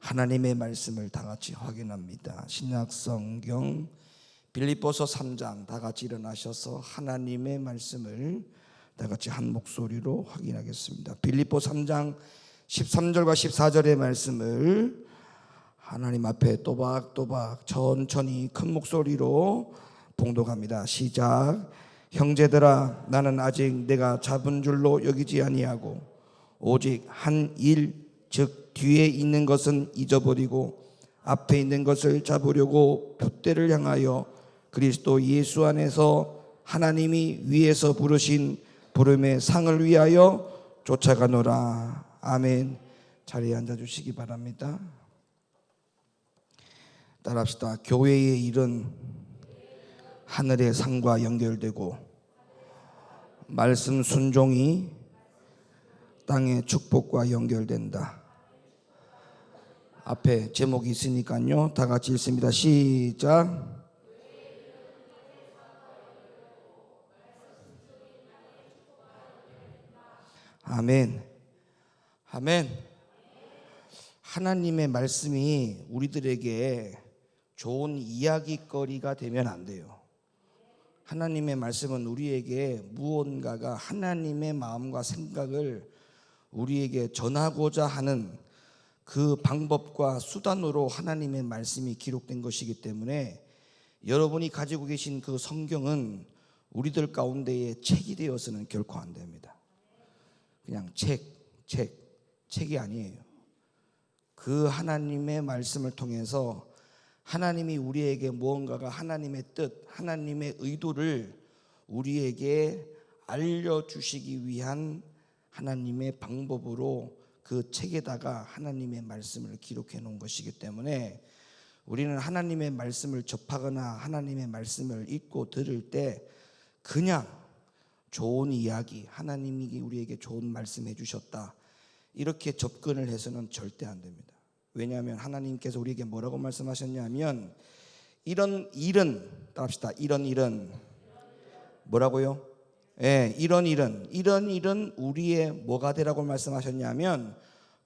하나님의 말씀을 다 같이 확인합니다. 신약성경 빌립보서 3장 다 같이 일어나셔서 하나님의 말씀을 다 같이 한 목소리로 확인하겠습니다. 빌립보 3장 13절과 14절의 말씀을 하나님 앞에 또박또박 천천히 큰 목소리로 봉독합니다. 시작. 형제들아, 나는 아직 내가 잡은 줄로 여기지 아니하고 오직 한 일, 즉 뒤에 있는 것은 잊어버리고 앞에 있는 것을 잡으려고 둯대를 향하여 그리스도 예수 안에서 하나님이 위에서 부르신 부름의 상을 위하여 쫓아가노라. 아멘. 자리에 앉아주시기 바랍니다. 따라합시다. 교회의 일은 하늘의 상과 연결되고 말씀 순종이 땅의 축복과 연결된다. 앞에 제목이 있으니까요, 다 같이 읽습니다. 시작. 아멘. 아멘. 하나님의 말씀이 우리들에게 좋은 이야기거리가 되면 안 돼요. 하나님의 말씀은 우리에게 무언가가 하나님의 마음과 생각을 우리에게 전하고자 하는 그 방법과 수단으로 하나님의 말씀이 기록된 것이기 때문에 여러분이 가지고 계신 그 성경은 우리들 가운데에 책이 되어서는 결코 안 됩니다. 그냥 책이 아니에요. 그 하나님의 말씀을 통해서 하나님이 우리에게 무언가가 하나님의 뜻, 하나님의 의도를 우리에게 알려주시기 위한 하나님의 방법으로 그 책에다가 하나님의 말씀을 기록해 놓은 것이기 때문에 우리는 하나님의 말씀을 접하거나 하나님의 말씀을 읽고 들을 때 그냥 좋은 이야기, 하나님이 우리에게 좋은 말씀 해주셨다, 이렇게 접근을 해서는 절대 안 됩니다. 왜냐하면 하나님께서 우리에게 뭐라고 말씀하셨냐면 이런 일은, 따라합시다. 이런 일은 뭐라고요? 이런 일은 우리의 뭐가 되라고 말씀하셨냐면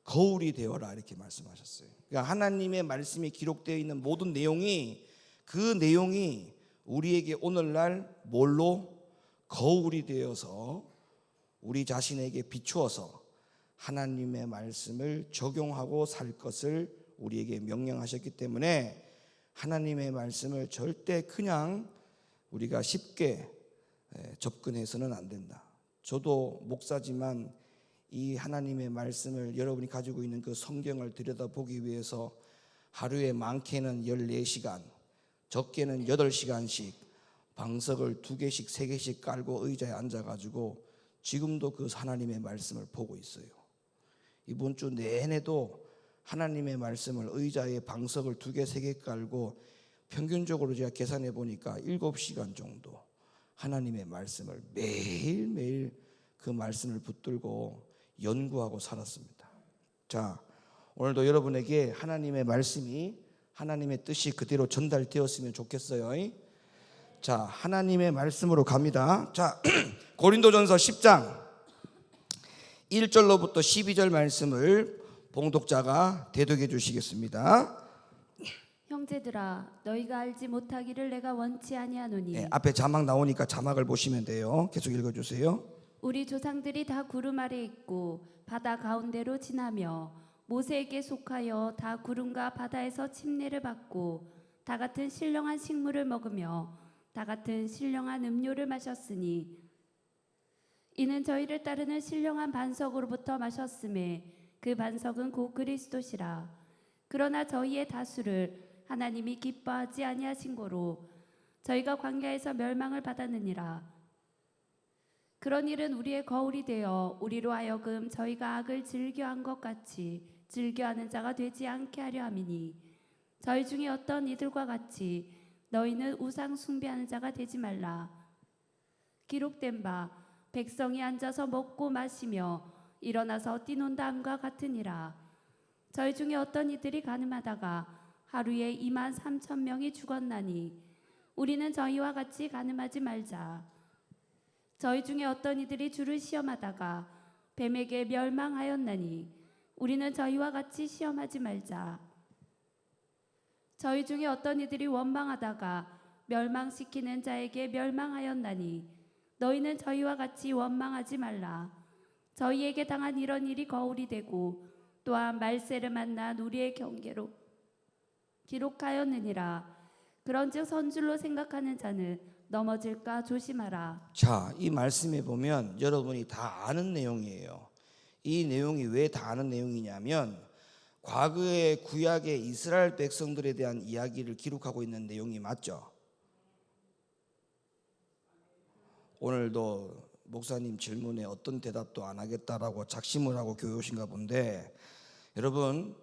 거울이 되어라, 이렇게 말씀하셨어요. 그러니까 하나님의 말씀이 기록되어 있는 모든 내용이, 그 내용이 우리에게 오늘날 뭘로? 거울이 되어서 우리 자신에게 비추어서 하나님의 말씀을 적용하고 살 것을 우리에게 명령하셨기 때문에 하나님의 말씀을 절대 그냥 우리가 쉽게 접근해서는 안 된다. 저도 목사지만 이 하나님의 말씀을, 여러분이 가지고 있는 그 성경을 들여다보기 위해서 하루에 많게는 14시간, 적게는 8시간씩 방석을 2개씩 3개씩 깔고 의자에 앉아가지고 지금도 그 하나님의 말씀을 보고 있어요. 이번 주 내내도 하나님의 말씀을 의자에 방석을 2개 3개 깔고 평균적으로 제가 계산해 보니까 7시간 정도 하나님의 말씀을 매일매일 그 말씀을 붙들고 연구하고 살았습니다. 자, 오늘도 여러분에게 하나님의 말씀이, 하나님의 뜻이 그대로 전달되었으면 좋겠어요. 자, 하나님의 말씀으로 갑니다. 자, 고린도전서 10장 1절로부터 12절 말씀을 봉독자가 대독해 주시겠습니다. 형제들아, 너희가 알지 못하기를 내가 원치 아니하노니. 앞에 자막 나오니까 자막을 보시면 돼요. 계속 읽어주세요. 우리 조상들이 다 구름 아래 있고 바다 가운데로 지나며 모세에게 속하여 다 구름과 바다에서 침례를 받고 다 같은 신령한 식물을 먹으며 다 같은 신령한 음료를 마셨으니 이는 저희를 따르는 신령한 반석으로부터 마셨음에 그 반석은 곧 그리스도시라. 그러나 저희의 다수를 하나님이 기뻐하지 아니하신 고로 저희가 광야에서 멸망을 받았느니라. 그런 일은 우리의 거울이 되어 우리로 하여금 저희가 악을 즐겨한 것 같이 즐겨하는 자가 되지 않게 하려 함이니, 저희 중에 어떤 이들과 같이 너희는 우상 숭배하는 자가 되지 말라. 기록된 바 백성이 앉아서 먹고 마시며 일어나서 뛰논다함과 같으니라. 저희 중에 어떤 이들이 가늠하다가 하루에 23,000명이 죽었나니 우리는 저희와 같이 가늠하지 말자. 저희 중에 어떤 이들이 주를 시험하다가 뱀에게 멸망하였나니 우리는 저희와 같이 시험하지 말자. 저희 중에 어떤 이들이 원망하다가 멸망시키는 자에게 멸망하였나니 너희는 저희와 같이 원망하지 말라. 저희에게 당한 이런 일이 거울이 되고 또한 말세를 만난 우리의 경계로 기록하였느니라. 그런즉 선줄로 생각하는 자는 넘어질까 조심하라. 자, 이 말씀에 보면 여러분이 다 아는 내용이에요. 이 내용이 왜 다 아는 내용이냐면 과거의 구약의 이스라엘 백성들에 대한 이야기를 기록하고 있는 내용이 맞죠? 오늘도 목사님 질문에 어떤 대답도 안 하겠다라고 작심을 하고 교회 오신가 본데, 여러분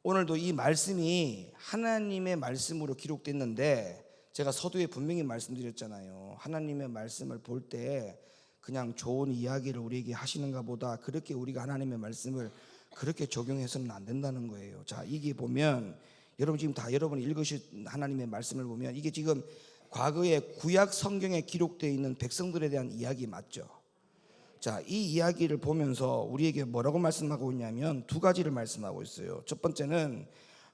오늘도 이 말씀이 하나님의 말씀으로 기록됐는데, 제가 서두에 분명히 말씀드렸잖아요. 하나님의 말씀을 볼 때 그냥 좋은 이야기를 우리에게 하시는가 보다, 그렇게 우리가 하나님의 말씀을 그렇게 적용해서는 안 된다는 거예요. 자, 이게 보면 여러분 지금 다 여러분이 읽으신 하나님의 말씀을 보면 이게 지금 과거의 구약 성경에 기록되어 있는 백성들에 대한 이야기 맞죠? 자, 이 이야기를 보면서 우리에게 뭐라고 말씀하고 있냐면 두 가지를 말씀하고 있어요. 첫 번째는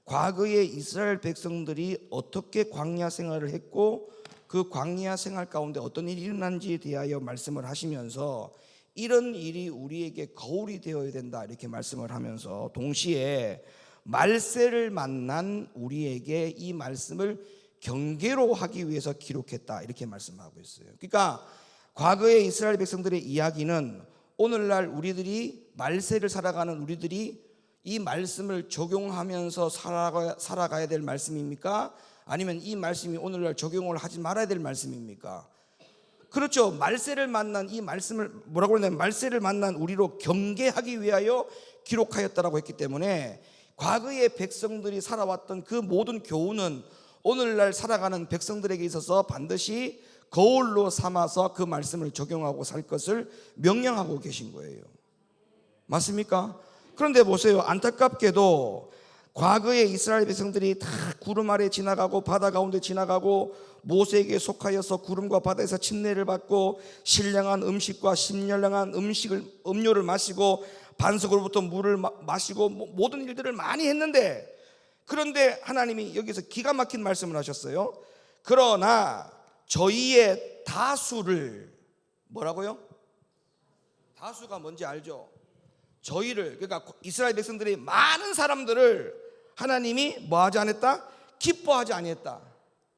과거의 이스라엘 백성들이 어떻게 광야 생활을 했고 그 광야 생활 가운데 어떤 일이 일어난지에 대하여 말씀을 하시면서 이런 일이 우리에게 거울이 되어야 된다 이렇게 말씀을 하면서 동시에 말세를 만난 우리에게 이 말씀을 경계로 하기 위해서 기록했다 이렇게 말씀하고 있어요. 그러니까 과거의 이스라엘 백성들의 이야기는 오늘날 우리들이 말세를 살아가는 우리들이 이 말씀을 적용하면서 살아가야 될 말씀입니까? 아니면 이 말씀이 오늘날 적용을 하지 말아야 될 말씀입니까? 그렇죠. 말세를 만난 이 말씀을 뭐라고 그러냐면 말세를 만난 우리로 경계하기 위하여 기록하였다라고 했기 때문에 과거의 백성들이 살아왔던 그 모든 교훈은 오늘날 살아가는 백성들에게 있어서 반드시 거울로 삼아서 그 말씀을 적용하고 살 것을 명령하고 계신 거예요. 맞습니까? 그런데 보세요. 안타깝게도 과거의 이스라엘 백성들이 다 구름 아래 지나가고 바다 가운데 지나가고 모세에게 속하여서 구름과 바다에서 침례를 받고 신령한 음식과 신령한 음료를 마시고 반석으로부터 물을 마시고 모든 일들을 많이 했는데, 그런데 하나님이 여기서 기가 막힌 말씀을 하셨어요. 그러나 저희의 다수를 뭐라고요? 다수가 뭔지 알죠? 저희를, 그러니까 이스라엘 백성들이 많은 사람들을 하나님이 뭐하지 않았다? 기뻐하지 아니했다.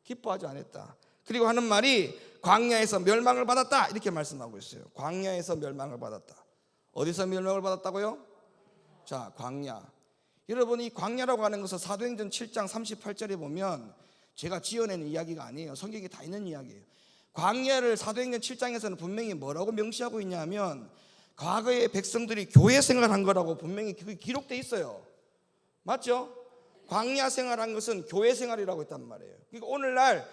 기뻐하지 않았다. 그리고 하는 말이 광야에서 멸망을 받았다 이렇게 말씀하고 있어요. 광야에서 멸망을 받았다. 어디서 멸망을 받았다고요? 자, 광야. 여러분, 이 광야라고 하는 것은 사도행전 7장 38절에 보면 제가 지어내는 이야기가 아니에요. 성경에 다 있는 이야기예요. 광야를 사도행전 7장에서는 분명히 뭐라고 명시하고 있냐면 과거의 백성들이 교회 생활한 거라고 분명히 기록되어 있어요. 맞죠? 광야 생활한 것은 교회 생활이라고 했단 말이에요. 그러니까 오늘날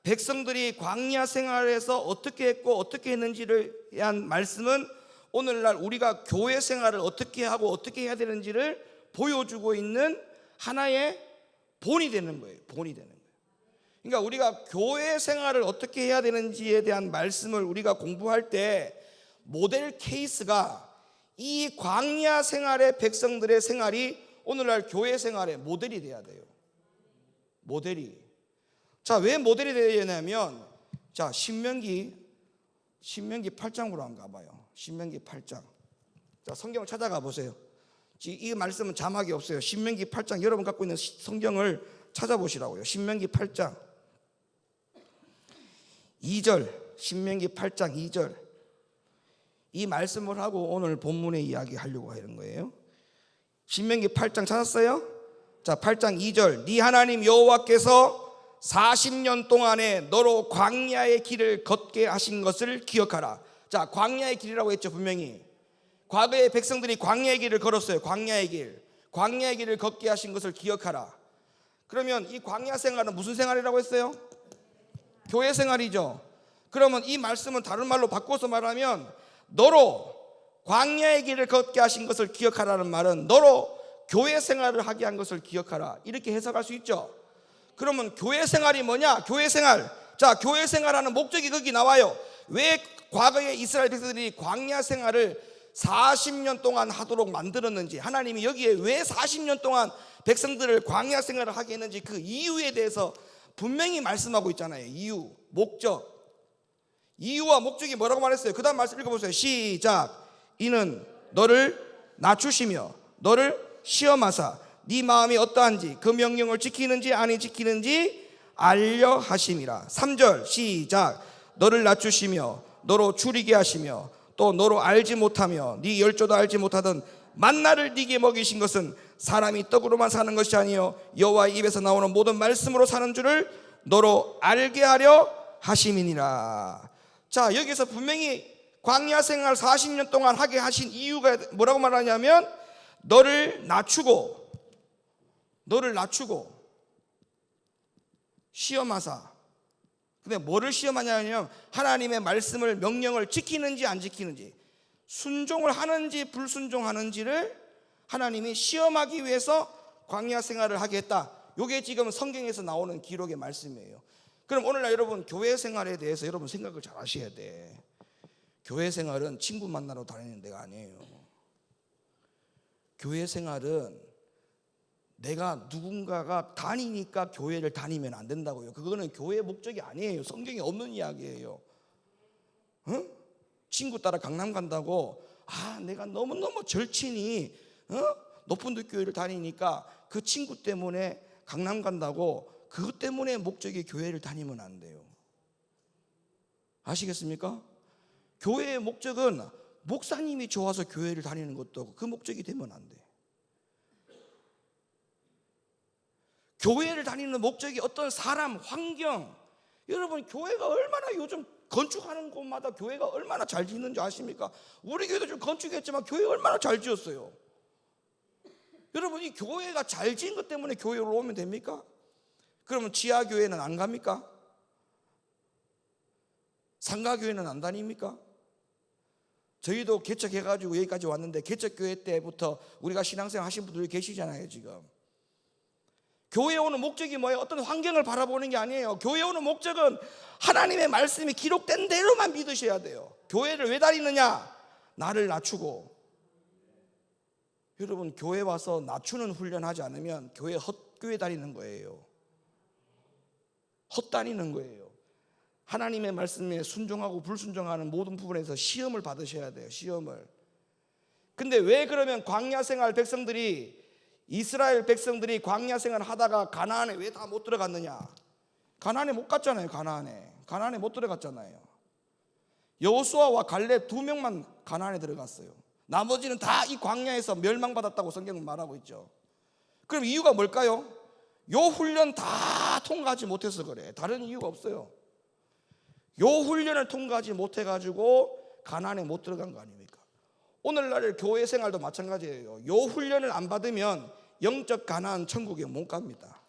백성들이 광야 생활에서 어떻게 했고 어떻게 했는지를 위한 말씀은 오늘날 우리가 교회 생활을 어떻게 하고 어떻게 해야 되는지를 보여주고 있는 하나의 본이 되는 거예요. 본이 되는 거예요. 그러니까 우리가 교회 생활을 어떻게 해야 되는지에 대한 말씀을 우리가 공부할 때 모델 케이스가 이 광야 생활의 백성들의 생활이 오늘날 교회 생활의 모델이 돼야 돼요. 모델이. 자, 왜 모델이 되어야 되냐면, 자, 신명기 8장으로 한번 가봐요. 신명기 8장. 자, 성경을 찾아가 보세요. 이 말씀은 자막이 없어요. 신명기 8장, 여러분 갖고 있는 성경을 찾아보시라고요. 신명기 8장 2절, 신명기 8장 2절. 이 말씀을 하고 오늘 본문의 이야기 하려고 하는 거예요. 신명기 8장 찾았어요? 자, 8장 2절. 네 하나님 여호와께서 40년 동안에 너로 광야의 길을 걷게 하신 것을 기억하라. 자, 광야의 길이라고 했죠. 분명히 과거의 백성들이 광야의 길을 걸었어요. 광야의 길을 걷게 하신 것을 기억하라. 그러면 이 광야 생활은 무슨 생활이라고 했어요? 교회 생활이죠. 그러면 이 말씀은 다른 말로 바꿔서 말하면 너로 광야의 길을 걷게 하신 것을 기억하라는 말은 너로 교회 생활을 하게 한 것을 기억하라, 이렇게 해석할 수 있죠. 그러면 교회 생활이 뭐냐? 교회 생활. 자, 교회 생활하는 목적이 거기 나와요. 왜 과거의 이스라엘 백성들이 광야 생활을 40년 동안 하도록 만들었는지, 하나님이 여기에 왜 40년 동안 백성들을 광야 생활을 하게 했는지 그 이유에 대해서 분명히 말씀하고 있잖아요. 이유, 목적. 이유와 목적이 뭐라고 말했어요? 그 다음 말씀 읽어보세요. 시작. 이는 너를 낮추시며 너를 시험하사 네 마음이 어떠한지 그 명령을 지키는지 아니 지키는지 알려 하심이라. 3절 시작. 너를 낮추시며 너로 줄이게 하시며 또 너로 알지 못하며 네 열조도 알지 못하던 만나를 네게 먹이신 것은 사람이 떡으로만 사는 것이 아니요 여호와의 입에서 나오는 모든 말씀으로 사는 줄을 너로 알게 하려 하심이니라. 자, 여기서 분명히 광야 생활 40년 동안 하게 하신 이유가 뭐라고 말하냐면 너를 낮추고 시험하사. 근데 뭐를 시험하냐면 하나님의 말씀을 명령을 지키는지 안 지키는지, 순종을 하는지 불순종하는지를 하나님이 시험하기 위해서 광야 생활을 하게 했다. 이게 지금 성경에서 나오는 기록의 말씀이에요. 그럼 오늘날 여러분 교회 생활에 대해서 여러분 생각을 잘 하셔야 돼. 교회 생활은 친구 만나러 다니는 데가 아니에요. 교회 생활은 내가 누군가가 다니니까 교회를 다니면 안 된다고요. 그거는 교회의 목적이 아니에요. 성경에 없는 이야기예요. 응? 친구 따라 강남 간다고 내가 너무너무 절친이 높은 교회를 다니니까 그 친구 때문에 강남 간다고 그것 때문에 목적이 교회를 다니면 안 돼요. 아시겠습니까? 교회의 목적은 목사님이 좋아서 교회를 다니는 것도 그 목적이 되면 안 돼. 교회를 다니는 목적이 어떤 사람, 환경. 여러분 교회가 얼마나 요즘 건축하는 곳마다 교회가 얼마나 잘 짓는지 아십니까? 우리 교회도 좀 건축했지만 교회 얼마나 잘 지었어요. 여러분 이 교회가 잘 지은 것 때문에 교회로 오면 됩니까? 그러면 지하교회는 안 갑니까? 상가교회는 안 다닙니까? 저희도 개척해가지고 여기까지 왔는데 개척교회 때부터 우리가 신앙생활 하신 분들이 계시잖아요. 지금 교회에 오는 목적이 뭐예요? 어떤 환경을 바라보는 게 아니에요. 교회에 오는 목적은 하나님의 말씀이 기록된 대로만 믿으셔야 돼요. 교회를 왜 다니느냐? 나를 낮추고. 여러분 교회 와서 낮추는 훈련하지 않으면 교회 헛교회 다니는 거예요. 헛다니는 거예요. 하나님의 말씀에 순종하고 불순종하는 모든 부분에서 시험을 받으셔야 돼요. 시험을. 근데 왜 그러면 광야 생활 백성들이 이스라엘 백성들이 광야 생활을 하다가 가나안에 왜 다 못 들어갔느냐? 가나안에 못 갔잖아요. 가나안에 못 들어갔잖아요. 여호수아와 갈렙 2명만 가나안에 들어갔어요. 나머지는 다 이 광야에서 멸망받았다고 성경은 말하고 있죠. 그럼 이유가 뭘까요? 요 훈련 다 통과하지 못해서 그래. 다른 이유가 없어요. 요 훈련을 통과하지 못해가지고 가나안에 못 들어간 거 아닙니까? 오늘날 교회 생활도 마찬가지예요. 요 훈련을 안 받으면 영적 가나안 천국에 못 갑니다.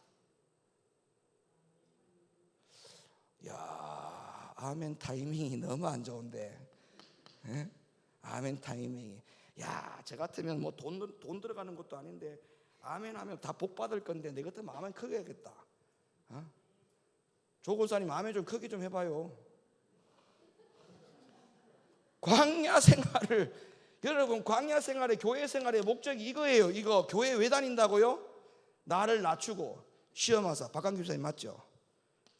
야, 아멘 타이밍이 너무 안 좋은데. 에? 아멘 타이밍이. 야, 저 같으면 뭐 돈 들어가는 것도 아닌데 아멘 하면 다 복 받을 건데 내 같으면 아멘 크게 해야겠다. 조 권사님 아멘 좀 크게 좀 해봐요. 광야 생활을 여러분 광야 생활의 교회 생활의 목적이 이거예요. 이거 교회 왜 다닌다고요? 나를 낮추고 시험하사. 박강규 목사님 맞죠?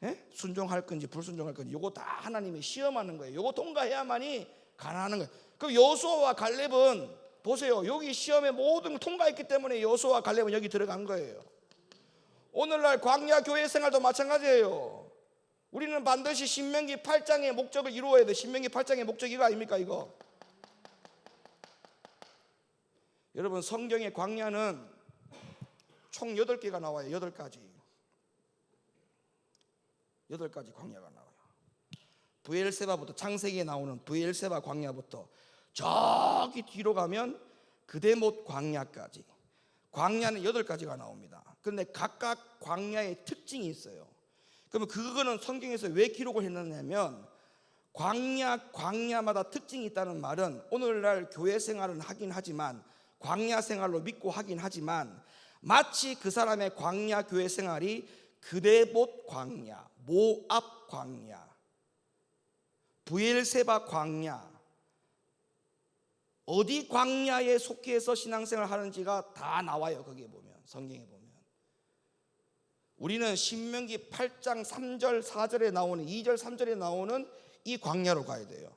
예? 순종할 건지 불순종할 건지 요거 다 하나님이 시험하는 거예요. 요거 통과해야만이 가능한 거예요. 그럼 여호수아와 갈렙은 보세요. 여기 시험에 모든 걸 통과했기 때문에 여호수아와 갈렙은 여기 들어간 거예요. 오늘날 광야 교회 생활도 마찬가지예요. 우리는 반드시 신명기 8장의 목적을 이루어야 돼. 신명기 8장의 목적이 이거 아닙니까 이거? 여러분 성경의 광야는 총 8개가 나와요. 8가지. 8가지 광야가 나와요. 브엘세바부터 창세기에 나오는 브엘세바 광야부터 저기 뒤로 가면 그데못 광야까지. 광야는 8가지가 나옵니다. 그런데 각각 광야의 특징이 있어요. 그러면 그거는 성경에서 왜 기록을 했느냐면 광야마다 특징이 있다는 말은 오늘날 교회 생활은 하긴 하지만 광야 생활로 믿고 하긴 하지만 마치 그 사람의 광야 교회 생활이 그데봇 광야, 모압 광야, 브엘세바 광야, 어디 광야에 속해서 신앙생활을 하는지가 다 나와요. 거기에 보면 성경에 보면 우리는 신명기 8장 3절 4절에 나오는 2절 3절에 나오는 이 광야로 가야 돼요.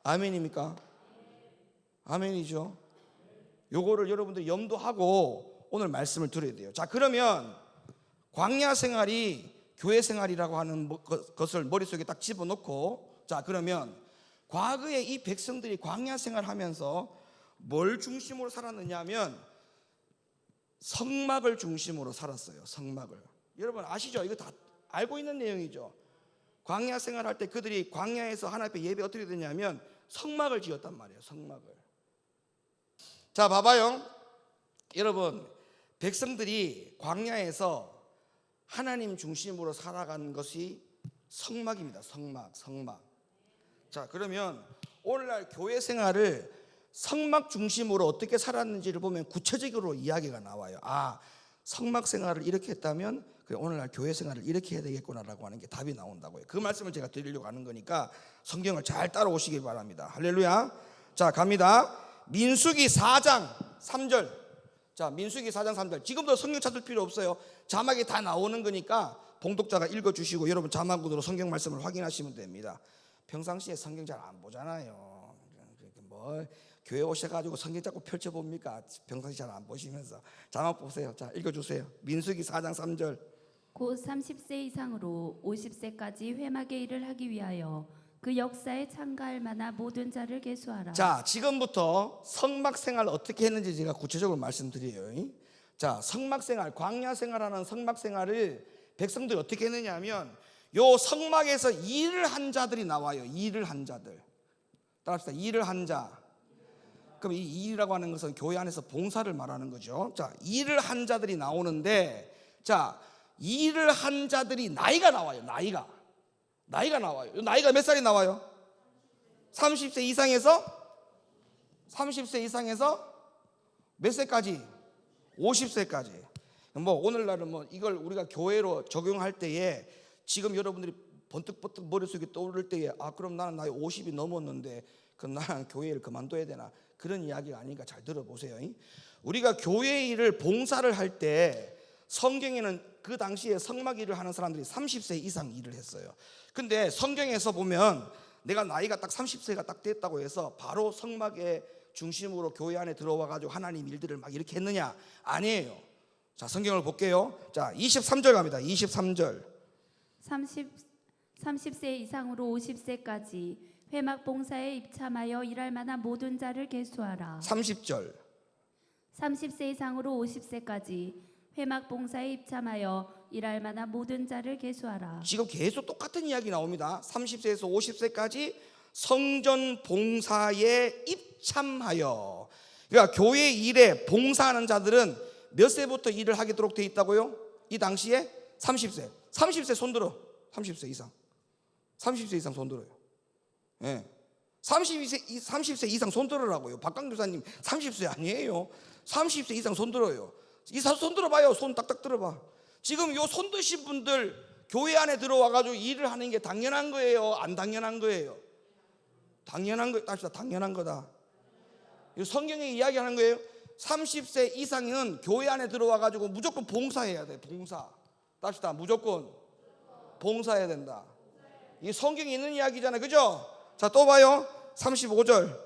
아멘입니까? 아멘이죠. 요거를 여러분들이 염두하고 오늘 말씀을 들어야 돼요. 자, 그러면 광야 생활이 교회 생활이라고 하는 것을 머릿속에 딱 집어넣고, 자, 그러면 과거에 이 백성들이 광야 생활하면서 뭘 중심으로 살았느냐 하면 성막을 중심으로 살았어요. 성막을. 여러분 아시죠? 이거 다 알고 있는 내용이죠. 광야 생활할 때 그들이 광야에서 하나님 앞에 예배 어떻게 되냐면 성막을 지었단 말이에요. 성막을. 자, 봐봐요. 여러분, 백성들이 광야에서 하나님 중심으로 살아간 것이 성막입니다. 성막. 자, 그러면 오늘날 교회 생활을 성막 중심으로 어떻게 살았는지를 보면 구체적으로 이야기가 나와요. 아, 성막 생활을 이렇게 했다면 그래, 오늘날 교회 생활을 이렇게 해야 되겠구나라고 하는 게 답이 나온다고요. 그 말씀을 제가 드리려고 하는 거니까 성경을 잘 따라오시길 바랍니다. 할렐루야. 자, 갑니다. 민수기 4장 3절. 자, 민수기 4장 3절. 지금도 성경 찾을 필요 없어요. 자막이 다 나오는 거니까 봉독자가 읽어주시고 여러분 자막으로 성경 말씀을 확인하시면 됩니다. 평상시에 성경 잘 안 보잖아요. 뭐 교회 오셔가지고 성경 자꾸 펼쳐봅니까? 평상시 잘 안 보시면서 자막 보세요. 자, 읽어주세요. 민수기 4장 3절. 곧 30세 이상으로 50세까지 회막의 일을 하기 위하여 그 역사에 참가할 만한 모든 자를 계수하라. 자, 지금부터 성막 생활 어떻게 했는지 제가 구체적으로 말씀드려요. 자, 성막 생활, 광야 생활하는 성막 생활을 백성들이 어떻게 했느냐 하면 요 성막에서 일을 한 자들이 나와요. 일을 한 자들. 따라합시다. 일을 한 자. 그럼 이 일이라고 하는 것은 교회 안에서 봉사를 말하는 거죠. 자, 일을 한 자들이 나오는데, 자, 일을 한 자들이 나이가 나와요. 나이가 나와요. 나이가 몇 살이 나와요? 30세 이상에서 몇 세까지? 50세까지. 뭐 오늘날은 뭐 이걸 우리가 교회로 적용할 때에 지금 여러분들이 번뜩번뜩 머릿속에 떠오를 때에 아, 그럼 나는 나이 50이 넘었는데 그럼 나는 교회를 그만둬야 되나? 그런 이야기가 아니니까 잘 들어보세요. 우리가 교회 일을 봉사를 할 때 성경에는 그 당시에 성막 일을 하는 사람들이 30세 이상 일을 했어요. 근데 성경에서 보면 내가 나이가 딱 30세가 딱 됐다고 해서 바로 성막의 중심으로 교회 안에 들어와 가지고 하나님 일들을 막 이렇게 했느냐? 아니에요. 자, 성경을 볼게요. 자, 23절 갑니다. 23절. 30세 이상으로 50세까지 회막 봉사에 입참하여 일할 만한 모든 자를 계수하라. 30절. 30세 이상으로 50세까지 회막 봉사에 입참하여 일할 만한 모든 자를 계수하라. 지금 계속 똑같은 이야기 나옵니다. 30세에서 50세까지 성전 봉사에 입참하여. 그러니까 교회 일에 봉사하는 자들은 몇 세부터 일을 하도록 돼 있다고요? 이 당시에 30세. 30세 손들어. 30세 이상. 30세 이상 손들어요. 예. 30세 이상 손들으라고요. 박강 교사님 30세 아니에요. 30세 이상 손들어요. 이 손들어 봐요. 손 딱딱 들어봐. 지금 요 손 드신 분들 교회 안에 들어와 가지고 일을 하는 게 당연한 거예요? 안 당연한 거예요? 당연한 거. 따지다 당연한 거다. 이 성경에 이야기하는 거예요. 30세 이상은 교회 안에 들어와 가지고 무조건 봉사해야 돼. 봉사. 따지다 무조건 봉사해야 된다. 이 성경에 있는 이야기잖아요. 그죠? 자, 또 봐요. 35절.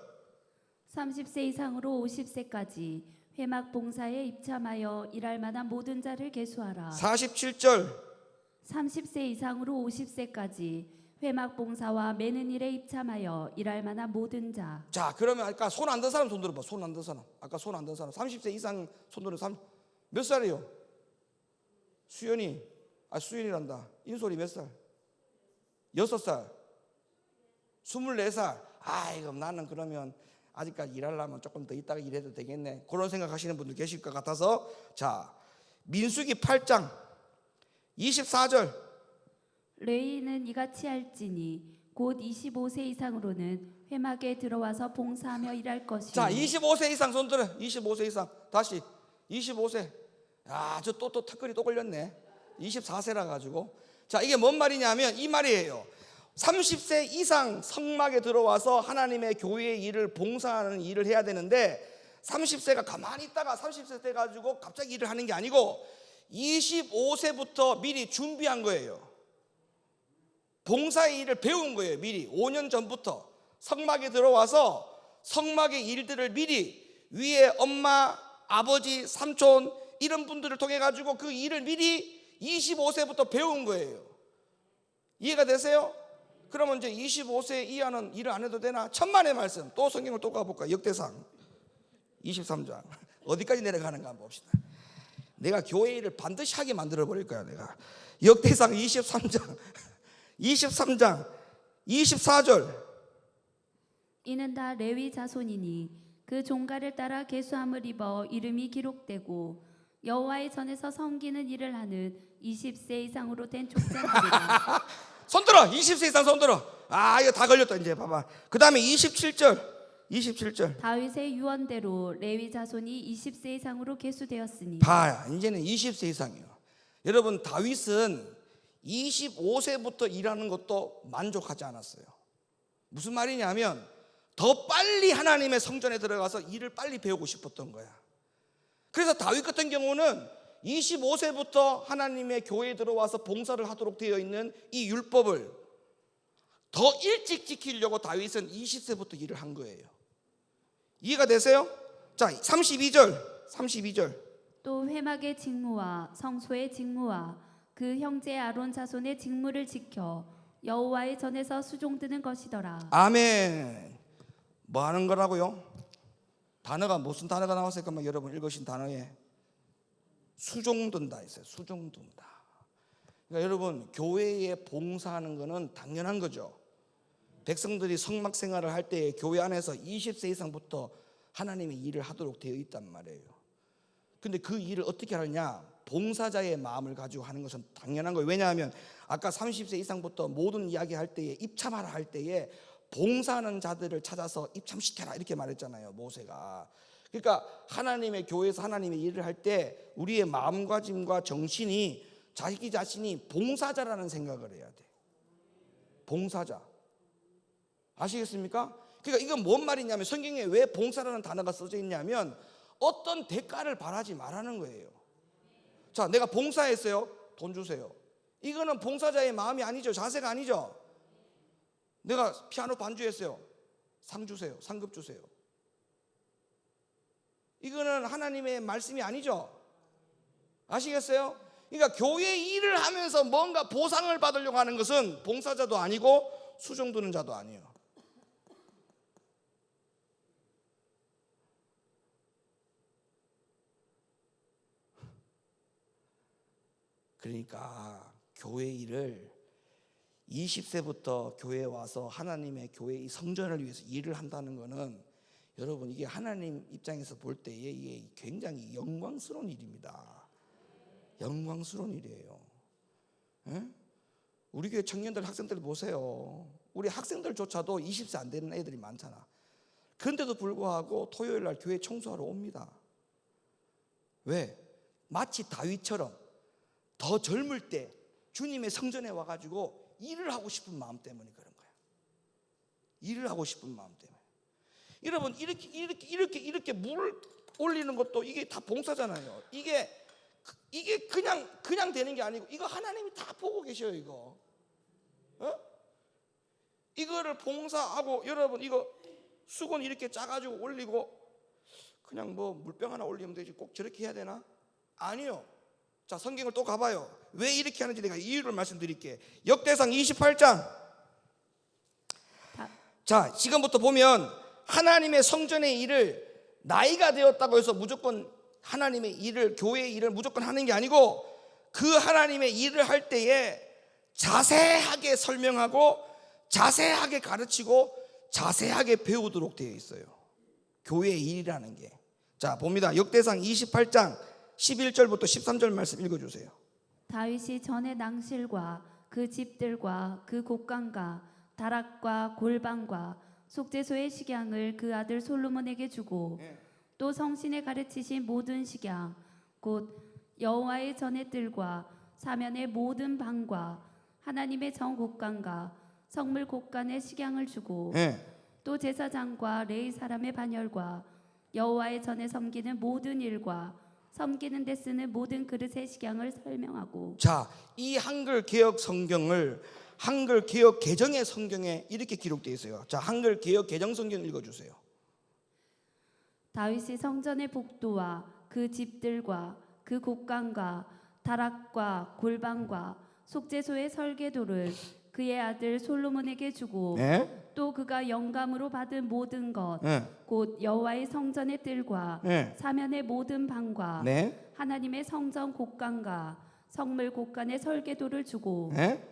30세 이상으로 50세까지 회막 봉사에 입참하여 일할 만한 모든 자를 계수하라. 47절. 30세 이상으로 50세까지 회막 봉사와 매는 일에 입참하여 일할 만한 모든 자. 자, 그러면 아까 손 안 든 사람 손 들어봐. 손 안 든 사람. 아까 손 안 든 사람. 30세 이상 손 들어. 몇 살이요? 수연이. 아, 수연이란다. 인솔이 몇 살? 6살. 24살. 아이고, 나는 그러면 아직까지 일하려면 조금 더 있다가 일해도 되겠네. 그런 생각하시는 분들 계실 것 같아서, 자, 민수기 8장 24절. 레위인은 이같이 할지니 곧 25세 이상으로는 회막에 들어와서 봉사하며 일할 것이요. 자, 25세 이상 손 들어. 25세 이상. 다시 25세. 야, 저 또 턱걸이 또 걸렸네. 24세라 가지고. 자, 이게 뭔 말이냐면 이 말이에요. 30세 이상 성막에 들어와서 하나님의 교회의 일을 봉사하는 일을 해야 되는데 30세가 가만히 있다가 30세 돼 가지고 갑자기 일을 하는 게 아니고 25세부터 미리 준비한 거예요. 봉사의 일을 배운 거예요. 미리 5년 전부터 성막에 들어와서 성막의 일들을 미리 위에 엄마, 아버지, 삼촌 이런 분들을 통해 가지고 그 일을 미리 25세부터 배운 거예요. 이해가 되세요? 그러면 이제 25세 이하는 일을 안 해도 되나? 천만의 말씀. 또 성경을 또 가볼까? 역대상 23장 어디까지 내려가는가 한번 봅시다. 내가 교회 일을 반드시 하게 만들어 버릴 거야. 내가 역대상 23장 24절. 이는 다 레위 자손이니 그 종가를 따라 계수함을 입어 이름이 기록되고 여호와의 전에서 섬기는 일을 하는 20세 이상으로 된 족장들이라. 손 들어. 20세 이상 손 들어. 아, 이거 다 걸렸다. 이제 봐봐. 그 다음에 27절. 다윗의 유언대로 레위 자손이 20세 이상으로 계수되었으니. 봐, 이제는 20세 이상이요. 여러분, 다윗은 25세부터 일하는 것도 만족하지 않았어요. 무슨 말이냐면 더 빨리 하나님의 성전에 들어가서 일을 빨리 배우고 싶었던 거야. 그래서 다윗 같은 경우는 25세부터 하나님의 교회에 들어와서 봉사를 하도록 되어 있는 이 율법을 더 일찍 지키려고 다윗은 20세부터 일을 한 거예요. 이해가 되세요? 자, 32절. 또 회막의 직무와 성소의 직무와 그 형제 아론 자손의 직무를 지켜 여호와의 전에서 수종드는 것이더라. 아멘. 뭐 하는 거라고요? 단어가 무슨 단어가 나왔을까? 여러분 읽으신 단어에 수종든다 있어요. 수종든다. 그러니까 여러분 교회에 봉사하는 거는 당연한 거죠. 백성들이 성막 생활을 할 때 교회 안에서 20세 이상부터 하나님의 일을 하도록 되어 있단 말이에요. 근데 그 일을 어떻게 하느냐? 봉사자의 마음을 가지고 하는 것은 당연한 거예요. 왜냐하면 아까 30세 이상부터 모든 이야기 할 때에 입참하라 할 때에 봉사하는 자들을 찾아서 입참시켜라 이렇게 말했잖아요, 모세가. 그러니까 하나님의 교회에서 하나님의 일을 할 때 우리의 마음가짐과 정신이 자기 자신이 봉사자라는 생각을 해야 돼. 봉사자. 아시겠습니까? 그러니까 이건 뭔 말이냐면 성경에 왜 봉사라는 단어가 써져 있냐면 어떤 대가를 바라지 말라는 거예요. 자, 내가 봉사했어요. 돈 주세요. 이거는 봉사자의 마음이 아니죠. 자세가 아니죠. 내가 피아노 반주했어요. 상 주세요. 상급 주세요. 이거는 하나님의 말씀이 아니죠. 아시겠어요? 그러니까 교회 일을 하면서 뭔가 보상을 받으려고 하는 것은 봉사자도 아니고 수종드는 자도 아니에요. 그러니까 교회 일을 20세부터 교회에 와서 하나님의 교회 이 성전을 위해서 일을 한다는 것은 여러분 이게 하나님 입장에서 볼 때에 이게 굉장히 영광스러운 일입니다. 영광스러운 일이에요. 에? 우리 교회 청년들 학생들 보세요. 우리 학생들조차도 20세 안 되는 애들이 많잖아. 그런데도 불구하고 토요일 날 교회 청소하러 옵니다. 왜? 마치 다윗처럼 더 젊을 때 주님의 성전에 와가지고 일을 하고 싶은 마음 때문에 그런 거야. 일을 하고 싶은 마음 때문에. 여러분 이렇게 물 올리는 것도 이게 다 봉사잖아요. 이게 그냥 되는 게 아니고 이거 하나님이 다 보고 계셔요. 이거. 어? 이거를 봉사하고 여러분 이거 수건 이렇게 짜가지고 올리고 그냥 뭐 물병 하나 올리면 되지 꼭 저렇게 해야 되나? 아니요. 자, 성경을 또 가봐요. 왜 이렇게 하는지 내가 이유를 말씀드릴게. 역대상 28장. 자, 지금부터 보면 하나님의 성전의 일을 나이가 되었다고 해서 무조건 하나님의 일을 교회의 일을 무조건 하는 게 아니고 그 하나님의 일을 할 때에 자세하게 설명하고 자세하게 가르치고 자세하게 배우도록 되어 있어요. 교회의 일이라는 게. 자, 봅니다. 역대상 28장 11절부터 13절 말씀 읽어주세요. 다윗이 전에 낭실과 그 집들과 그 곡간과 다락과 골방과 속죄소의 식양을 그 아들 솔로몬에게 주고 또 성신에 가르치신 모든 식양 곧 여호와의 전의 뜰과 사면의 모든 방과 하나님의 정 곡간과 성물 곡간의 식양을 주고 또 제사장과 레위 사람의 반열과 여호와의 전에 섬기는 모든 일과 섬기는 데 쓰는 모든 그릇의 식양을 설명하고. 자, 이 한글 개역 성경을 한글 개역 개정의 성경에 이렇게 기록되어 있어요. 자, 한글 개역 개정 성경 읽어주세요. 다윗이 성전의 복도와 그 집들과 그 곡간과 다락과 골방과 속죄소의 설계도를 그의 아들 솔로몬에게 주고 네? 또 그가 영감으로 받은 모든 것 네. 곧 여호와의 성전의 뜰과 네. 사면의 모든 방과 네? 하나님의 성전 곡간과 성물 곡간의 설계도를 주고 네?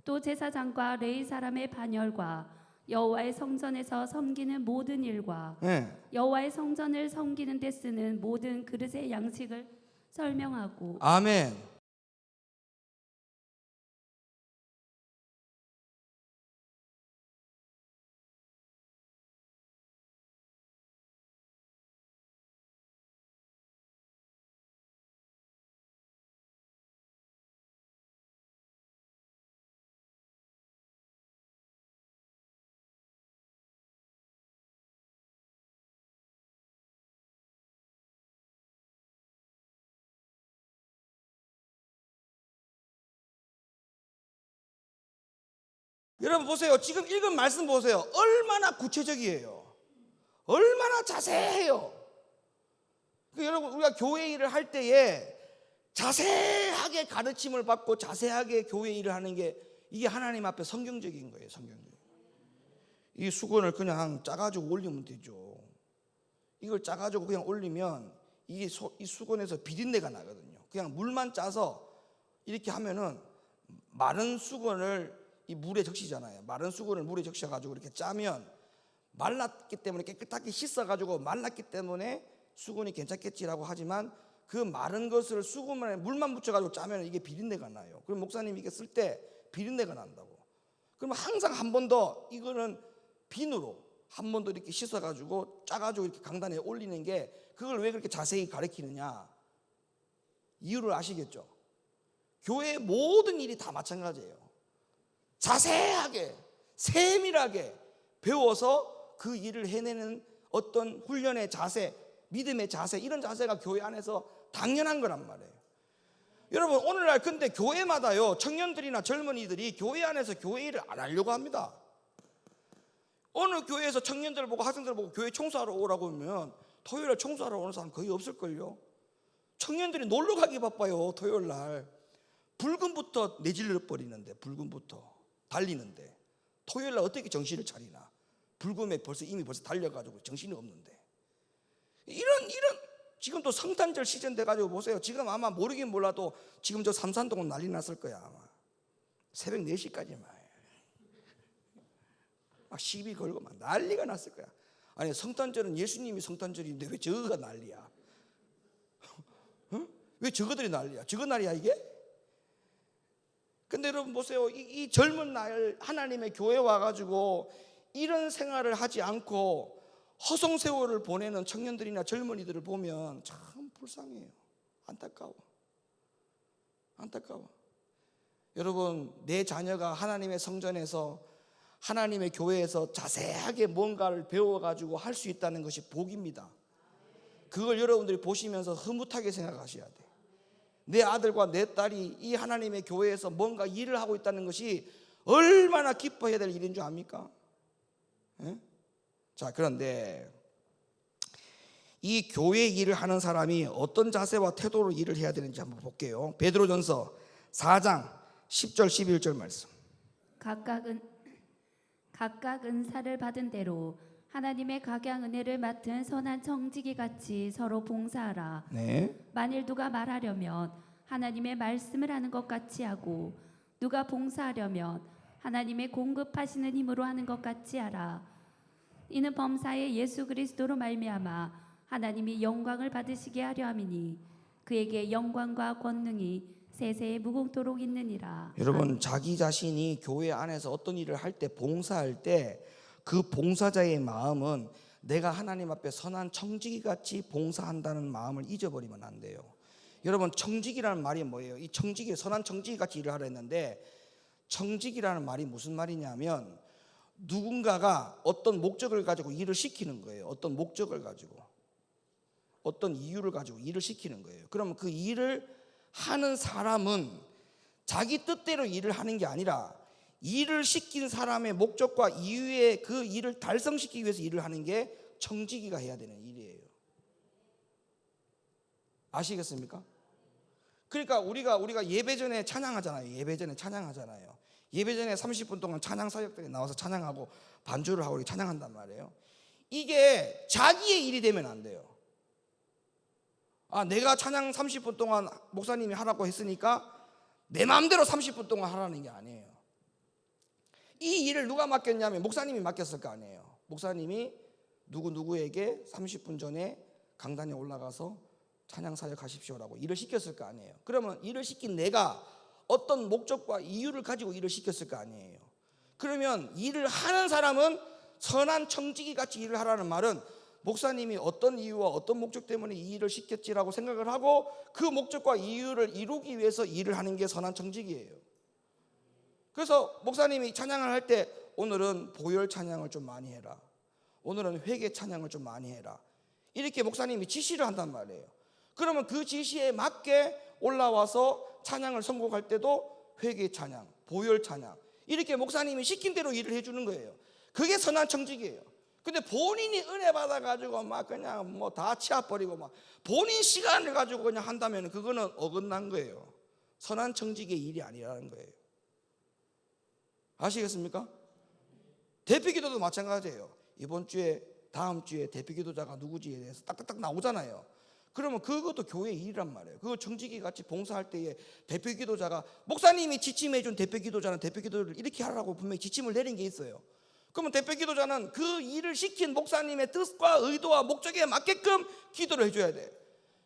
또 제사장과 레위 사람의 반열과 여호와의 성전에서 섬기는 모든 일과 네. 여호와의 성전을 섬기는 데 쓰는 모든 그릇의 양식을 설명하고. 아멘. 여러분 보세요. 지금 읽은 말씀 보세요. 얼마나 구체적이에요. 얼마나 자세해요. 여러분, 우리가 교회 일을 할 때에 자세하게 가르침을 받고 자세하게 교회 일을 하는 게 이게 하나님 앞에 성경적인 거예요. 성경적. 이 수건을 그냥 짜가지고 올리면 되죠. 이걸 짜가지고 그냥 올리면 이 수건에서 비린내가 나거든요. 그냥 물만 짜서 이렇게 하면은 마른 수건을 이 물에 적시잖아요. 마른 수건을 물에 적셔가지고 이렇게 짜면 말랐기 때문에 깨끗하게 씻어가지고 말랐기 때문에 수건이 괜찮겠지라고 하지만 그 마른 것을 수건에 물만 묻혀가지고 짜면 이게 비린내가 나요. 그럼 목사님이 이게 쓸 때 비린내가 난다고. 그럼 항상 한 번 더 이거는 비누로 한 번 더 이렇게 씻어가지고 짜가지고 이렇게 강단에 올리는 게 그걸 왜 그렇게 자세히 가르치느냐 이유를 아시겠죠? 교회의 모든 일이 다 마찬가지예요. 자세하게 세밀하게 배워서 그 일을 해내는 어떤 훈련의 자세, 믿음의 자세, 이런 자세가 교회 안에서 당연한 거란 말이에요. 여러분 오늘날 근데 교회마다요 청년들이나 젊은이들이 교회 안에서 교회 일을 안 하려고 합니다. 어느 교회에서 청년들 보고 학생들 보고 교회 청소하러 오라고 하면 토요일에 청소하러 오는 사람 거의 없을걸요. 청년들이 놀러 가기 바빠요. 토요일날 불금부터 내질러 버리는데, 불금부터 달리는데 토요일날 어떻게 정신을 차리나. 불금에 이미 벌써 달려가지고 정신이 없는데 이런 지금 또 성탄절 시즌 돼가지고 보세요. 지금 아마 모르긴 몰라도 지금 저 삼산동은 난리 났을 거야. 아마 새벽 4시까지 막 시비 걸고 막 난리가 났을 거야. 아니 성탄절은 예수님이 성탄절인데 왜 저거가 난리야? 어? 왜 저거들이 난리야? 저거 난리야 이게? 근데 여러분 보세요. 이 젊은 날 하나님의 교회 와가지고 이런 생활을 하지 않고 허송세월을 보내는 청년들이나 젊은이들을 보면 참 불쌍해요. 안타까워. 여러분 내 자녀가 하나님의 성전에서 하나님의 교회에서 자세하게 뭔가를 배워가지고 할 수 있다는 것이 복입니다. 그걸 여러분들이 보시면서 흐뭇하게 생각하셔야 돼요. 내 아들과 내 딸이 이 하나님의 교회에서 뭔가 일을 하고 있다는 것이 얼마나 기뻐해야 될 일인 줄 압니까? 예? 자, 그런데 이 교회 일을 하는 사람이 어떤 자세와 태도로 일을 해야 되는지 한번 볼게요. 베드로전서 4장 10절 11절 말씀. 각각 은사를 받은 대로 하나님의 각양 은혜를 맡은 선한 청지기 같이 서로 봉사하라. 네. 만일 누가 말하려면 하나님의 말씀을 하는 것 같이 하고 누가 봉사하려면 하나님의 공급하시는 힘으로 하는 것 같이 하라. 이는 범사에 예수 그리스도로 말미암아 하나님이 영광을 받으시게 하려 함이니 그에게 영광과 권능이 세세에 무궁토록 있느니라. 여러분 자기 자신이 교회 안에서 어떤 일을 할 때 봉사할 때 그 봉사자의 마음은 내가 하나님 앞에 선한 청지기 같이 봉사한다는 마음을 잊어버리면 안 돼요. 여러분 청지기라는 말이 뭐예요? 이 청지기, 선한 청지기 같이 일을 하려 했는데 청지기라는 말이 무슨 말이냐면 누군가가 어떤 목적을 가지고 일을 시키는 거예요. 어떤 목적을 가지고. 어떤 이유를 가지고 일을 시키는 거예요. 그러면 그 일을 하는 사람은 자기 뜻대로 일을 하는 게 아니라 일을 시킨 사람의 목적과 이유에 그 일을 달성시키기 위해서 일을 하는 게 청지기가 해야 되는 일이에요. 아시겠습니까? 그러니까 우리가 예배 전에 찬양하잖아요. 예배 전에 30분 동안 찬양 사역들이 나와서 찬양하고 반주를 하고 찬양한단 말이에요. 이게 자기의 일이 되면 안 돼요. 내가 찬양 30분 동안 목사님이 하라고 했으니까 내 마음대로 30분 동안 하라는 게 아니에요. 이 일을 누가 맡겼냐면 목사님이 맡겼을 거 아니에요. 목사님이 누구에게 30분 전에 강단에 올라가서 찬양 사역하십시오라고 일을 시켰을 거 아니에요. 그러면 일을 시킨 내가 어떤 목적과 이유를 가지고 일을 시켰을 거 아니에요. 그러면 일을 하는 사람은 선한 청지기 같이 일을 하라는 말은 목사님이 어떤 이유와 어떤 목적 때문에 이 일을 시켰지라고 생각을 하고 그 목적과 이유를 이루기 위해서 일을 하는 게 선한 청지기예요. 그래서 목사님이 찬양을 할 때 오늘은 보혈 찬양을 좀 많이 해라, 오늘은 회개 찬양을 좀 많이 해라, 이렇게 목사님이 지시를 한단 말이에요. 그러면 그 지시에 맞게 올라와서 찬양을 선곡할 때도 회개 찬양, 보혈 찬양, 이렇게 목사님이 시킨 대로 일을 해주는 거예요. 그게 선한 청지기예요. 근데 본인이 은혜 받아가지고 막 그냥 뭐 다 치아버리고 막 본인 시간을 가지고 그냥 한다면 그거는 어긋난 거예요. 선한 청지기의 일이 아니라는 거예요. 아시겠습니까? 대표기도도 마찬가지예요. 이번 주에 다음 주에 대표기도자가 누구지에 대해서 딱딱딱 나오잖아요. 그러면 그것도 교회의 일이란 말이에요. 그거 청지기 같이 봉사할 때에 대표기도자가 목사님이 지침해준 대표기도자는 대표기도를 이렇게 하라고 분명히 지침을 내린 게 있어요. 그러면 대표기도자는 그 일을 시킨 목사님의 뜻과 의도와 목적에 맞게끔 기도를 해줘야 돼.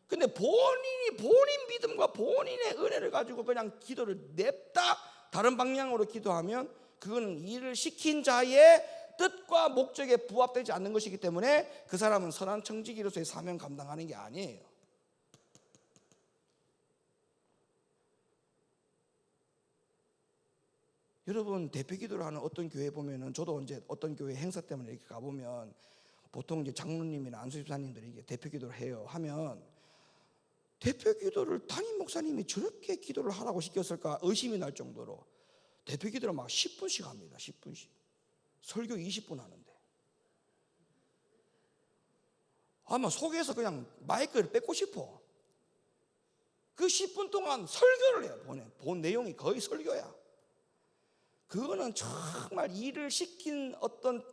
근데 본인 믿음과 본인의 은혜를 가지고 그냥 기도를 냅다 다른 방향으로 기도하면 그거는 일을 시킨 자의 뜻과 목적에 부합되지 않는 것이기 때문에 그 사람은 선한 청지기로서의 사명 감당하는 게 아니에요. 여러분, 대표기도를 하는 어떤 교회 보면은, 저도 언제 어떤 교회 행사 때문에 이렇게 가보면 보통 이제 장로님이나 안수집사님들이 이게 대표기도를 해요. 하면 대표기도를 담임 목사님이 저렇게 기도를 하라고 시켰을까 의심이 날 정도로 대표기도를 막 10분씩 합니다. 10분씩. 설교 20분 하는데 아마 속에서 그냥 마이크를 뺏고 싶어. 그 10분 동안 설교를 해요. 본 내용이 거의 설교야. 그거는 정말 일을 시킨 어떤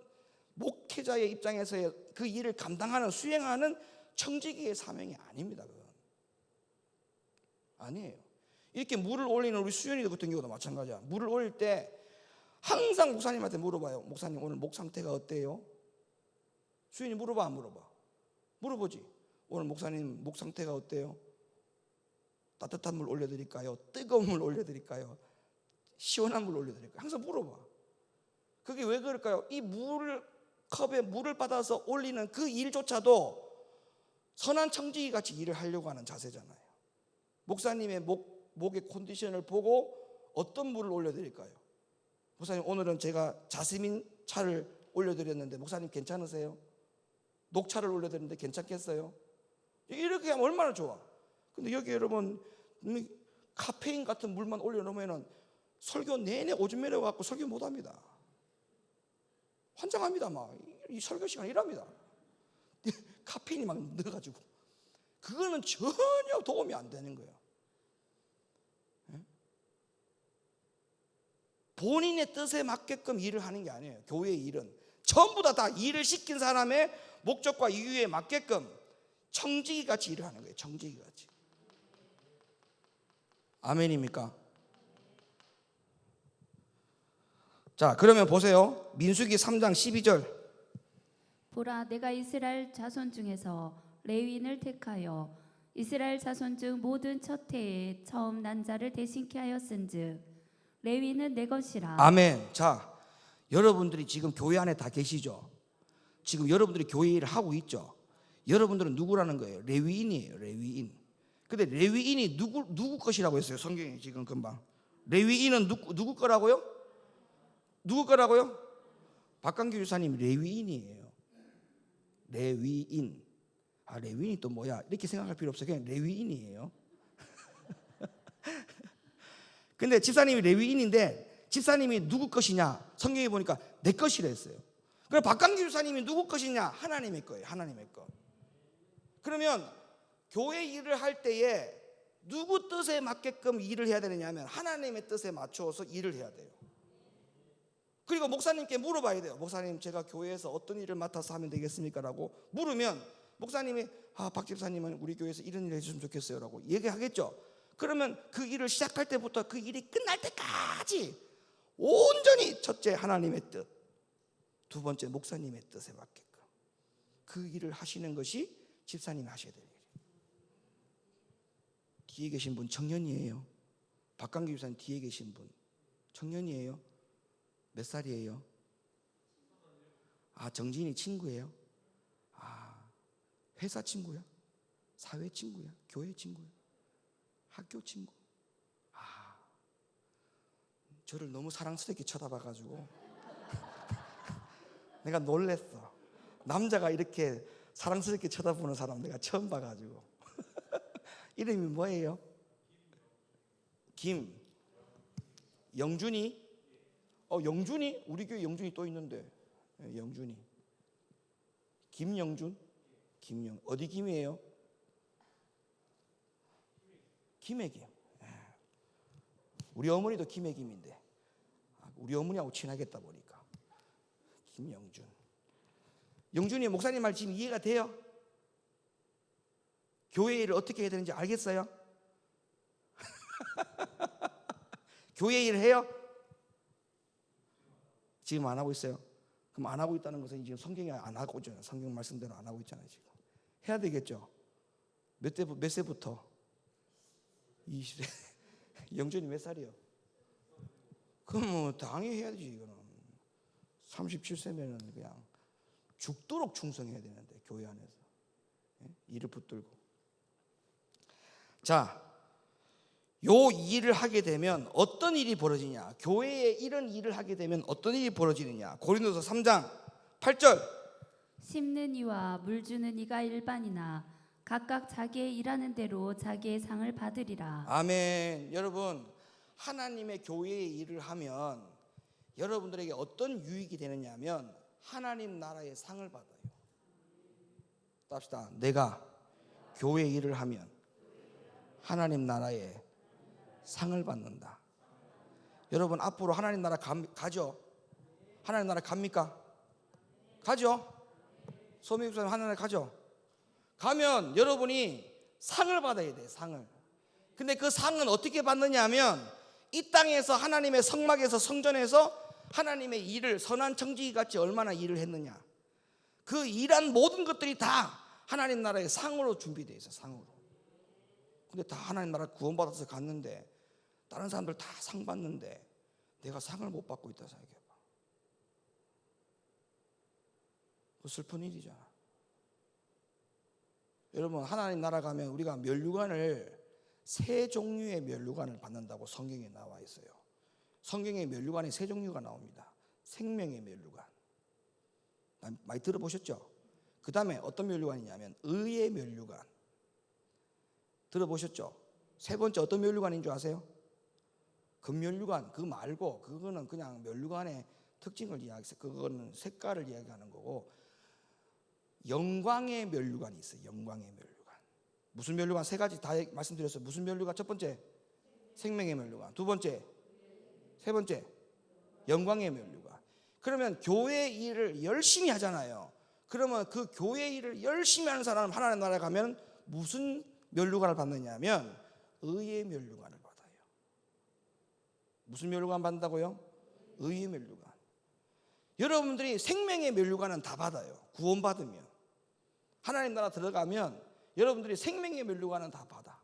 목회자의 입장에서의 그 일을 감당하는, 수행하는 청지기의 사명이 아닙니다. 그건 아니에요. 이렇게 물을 올리는 우리 수연이 같은 경우도 마찬가지야. 물을 올릴 때 항상 목사님한테 물어봐요. 목사님 오늘 목 상태가 어때요? 수연이 물어봐 안 물어봐? 물어보지. 오늘 목사님 목 상태가 어때요? 따뜻한 물 올려드릴까요? 뜨거운 물 올려드릴까요? 시원한 물 올려드릴까요? 항상 물어봐. 그게 왜 그럴까요? 이 컵에 물을 받아서 올리는 그 일조차도 선한 청지기 같이 일을 하려고 하는 자세잖아요. 목사님의 목의 컨디션을 보고 어떤 물을 올려드릴까요? 목사님 오늘은 제가 자스민 차를 올려드렸는데 목사님 괜찮으세요? 녹차를 올려드렸는데 괜찮겠어요? 이렇게 하면 얼마나 좋아. 근데 여기 여러분 카페인 같은 물만 올려놓으면 설교 내내 오줌 매려갖고 설교 못합니다. 환장합니다. 막 이 설교 시간 이랍니다. 카페인이 막 넣어가지고 그거는 전혀 도움이 안 되는 거예요. 본인의 뜻에 맞게끔 일을 하는 게 아니에요. 교회의 일은 전부 다 일을 시킨 사람의 목적과 이유에 맞게끔 청지기 같이 일을 하는 거예요. 청지기 같이. 아멘입니까? 자, 그러면 보세요. 민수기 3장 12절. 보라, 내가 이스라엘 자손 중에서 레위인을 택하여 이스라엘 자손 중 모든 첫 해에 처음 난 자를 대신케 하였은즉 레위인은 내 것이라. 아멘. 자, 여러분들이 지금 교회 안에 다 계시죠? 지금 여러분들이 교회 일을 하고 있죠? 여러분들은 누구라는 거예요? 레위인이에요. 레위인. 근데 레위인이 누구 것이라고 했어요? 성경이 지금 금방. 레위인은 누구 거라고요? 누구 거라고요? 박강규 주사님 레위인이에요. 레위인. 아, 레위인이 또 뭐야? 이렇게 생각할 필요 없어요. 그냥 레위인이에요. 근데 집사님이 레위인인데 집사님이 누구 것이냐? 성경에 보니까 내 것이라 했어요. 그럼 박강규 집사님이 누구 것이냐? 하나님의 거예요. 하나님의 것. 그러면 교회 일을 할 때에 누구 뜻에 맞게끔 일을 해야 되느냐 하면 하나님의 뜻에 맞춰서 일을 해야 돼요. 그리고 목사님께 물어봐야 돼요. 목사님, 제가 교회에서 어떤 일을 맡아서 하면 되겠습니까? 라고 물으면 목사님이 박 집사님은 우리 교회에서 이런 일을 해주시면 좋겠어요 라고 얘기하겠죠. 그러면 그 일을 시작할 때부터 그 일이 끝날 때까지 온전히 첫째 하나님의 뜻, 두 번째 목사님의 뜻에 맞게끔 그 일을 하시는 것이 집사님이 하셔야 돼요. 뒤에 계신 분 청년이에요. 박강규 집사님 뒤에 계신 분 청년이에요. 몇 살이에요? 아, 정진이 친구예요? 아, 회사 친구야? 사회 친구야? 교회 친구야? 학교 친구? 아, 저를 너무 사랑스럽게 쳐다봐가지고 내가 놀랬어. 남자가 이렇게 사랑스럽게 쳐다보는 사람 내가 처음 봐가지고. 이름이 뭐예요? 영준이? 영준이? 우리 교회 영준이 또 있는데. 영준이. 김영준? 어디 김이에요? 김의 김. 우리 어머니도 김의 김인데 우리 어머니하고 친하겠다 보니까 김영준. 영준이 목사님 말 지금 이해가 돼요? 교회 일을 어떻게 해야 되는지 알겠어요? 교회 일을 해요? 지금 안 하고 있어요? 그럼 안 하고 있다는 것은 지금 성경이 안 하고 있잖아요. 성경 말씀대로 안 하고 있잖아요. 지금 해야 되겠죠? 몇 세부터? 20세. 영준이 몇 살이요? 그럼 뭐 당연히 해야지. 이거는 37세면은 그냥 죽도록 충성해야 되는데 교회 안에서 일을 붙들고. 자, 요 일을 하게 되면 어떤 일이 벌어지냐? 교회에 이런 일을 하게 되면 어떤 일이 벌어지느냐? 고린도서 3장 8절. 심는 이와 물 주는 이가 일반이나 각각 자기의 일하는 대로 자기의 상을 받으리라. 아멘. 여러분, 하나님의 교회의 일을 하면 여러분들에게 어떤 유익이 되느냐 하면 하나님 나라의 상을 받아요. 답시다. 내가 교회 일을 하면 하나님 나라의 상을 받는다. 여러분, 앞으로 하나님 나라 가죠? 하나님 나라 갑니까? 가죠? 소미 목사님 하나님 나라 가죠? 가면 여러분이 상을 받아야 돼요. 상을. 근데 그 상은 어떻게 받느냐 하면 이 땅에서 하나님의 성막에서 성전에서 하나님의 일을 선한 청지기 같이 얼마나 일을 했느냐, 그 일한 모든 것들이 다 하나님 나라의 상으로 준비되어 있어요. 상으로. 근데 다 하나님 나라 구원받아서 갔는데 다른 사람들 다 상 받는데 내가 상을 못 받고 있다 생각해봐. 그 슬픈 일이잖아. 여러분, 하나님 나라 가면 우리가 면류관을 세 종류의 면류관을 받는다고 성경에 나와 있어요. 성경에 면류관이 세 종류가 나옵니다. 생명의 면류관, 많이 들어보셨죠? 그 다음에 어떤 면류관이냐면 의의 면류관, 들어보셨죠? 세 번째 어떤 면류관인 줄 아세요? 금면류관. 그거 말고 그거는 그냥 면류관의 특징을 이야기해서 그거는 색깔을 이야기하는 거고, 영광의 면류관이 있어요. 영광의 면류관. 무슨 면류관? 세 가지 다 말씀드렸어요. 무슨 면류관? 첫 번째 생명의 면류관, 두 번째, 세 번째 영광의 면류관. 그러면 교회 일을 열심히 하잖아요. 그러면 그 교회 일을 열심히 하는 사람은 하나님 나라에 가면 무슨 면류관을 받느냐 하면 의의 면류관을 받아요. 무슨 면류관 받는다고요? 의의 면류관. 여러분들이 생명의 면류관은 다 받아요. 구원받으면, 하나님 나라 들어가면 여러분들이 생명의 면류관은 다 받아.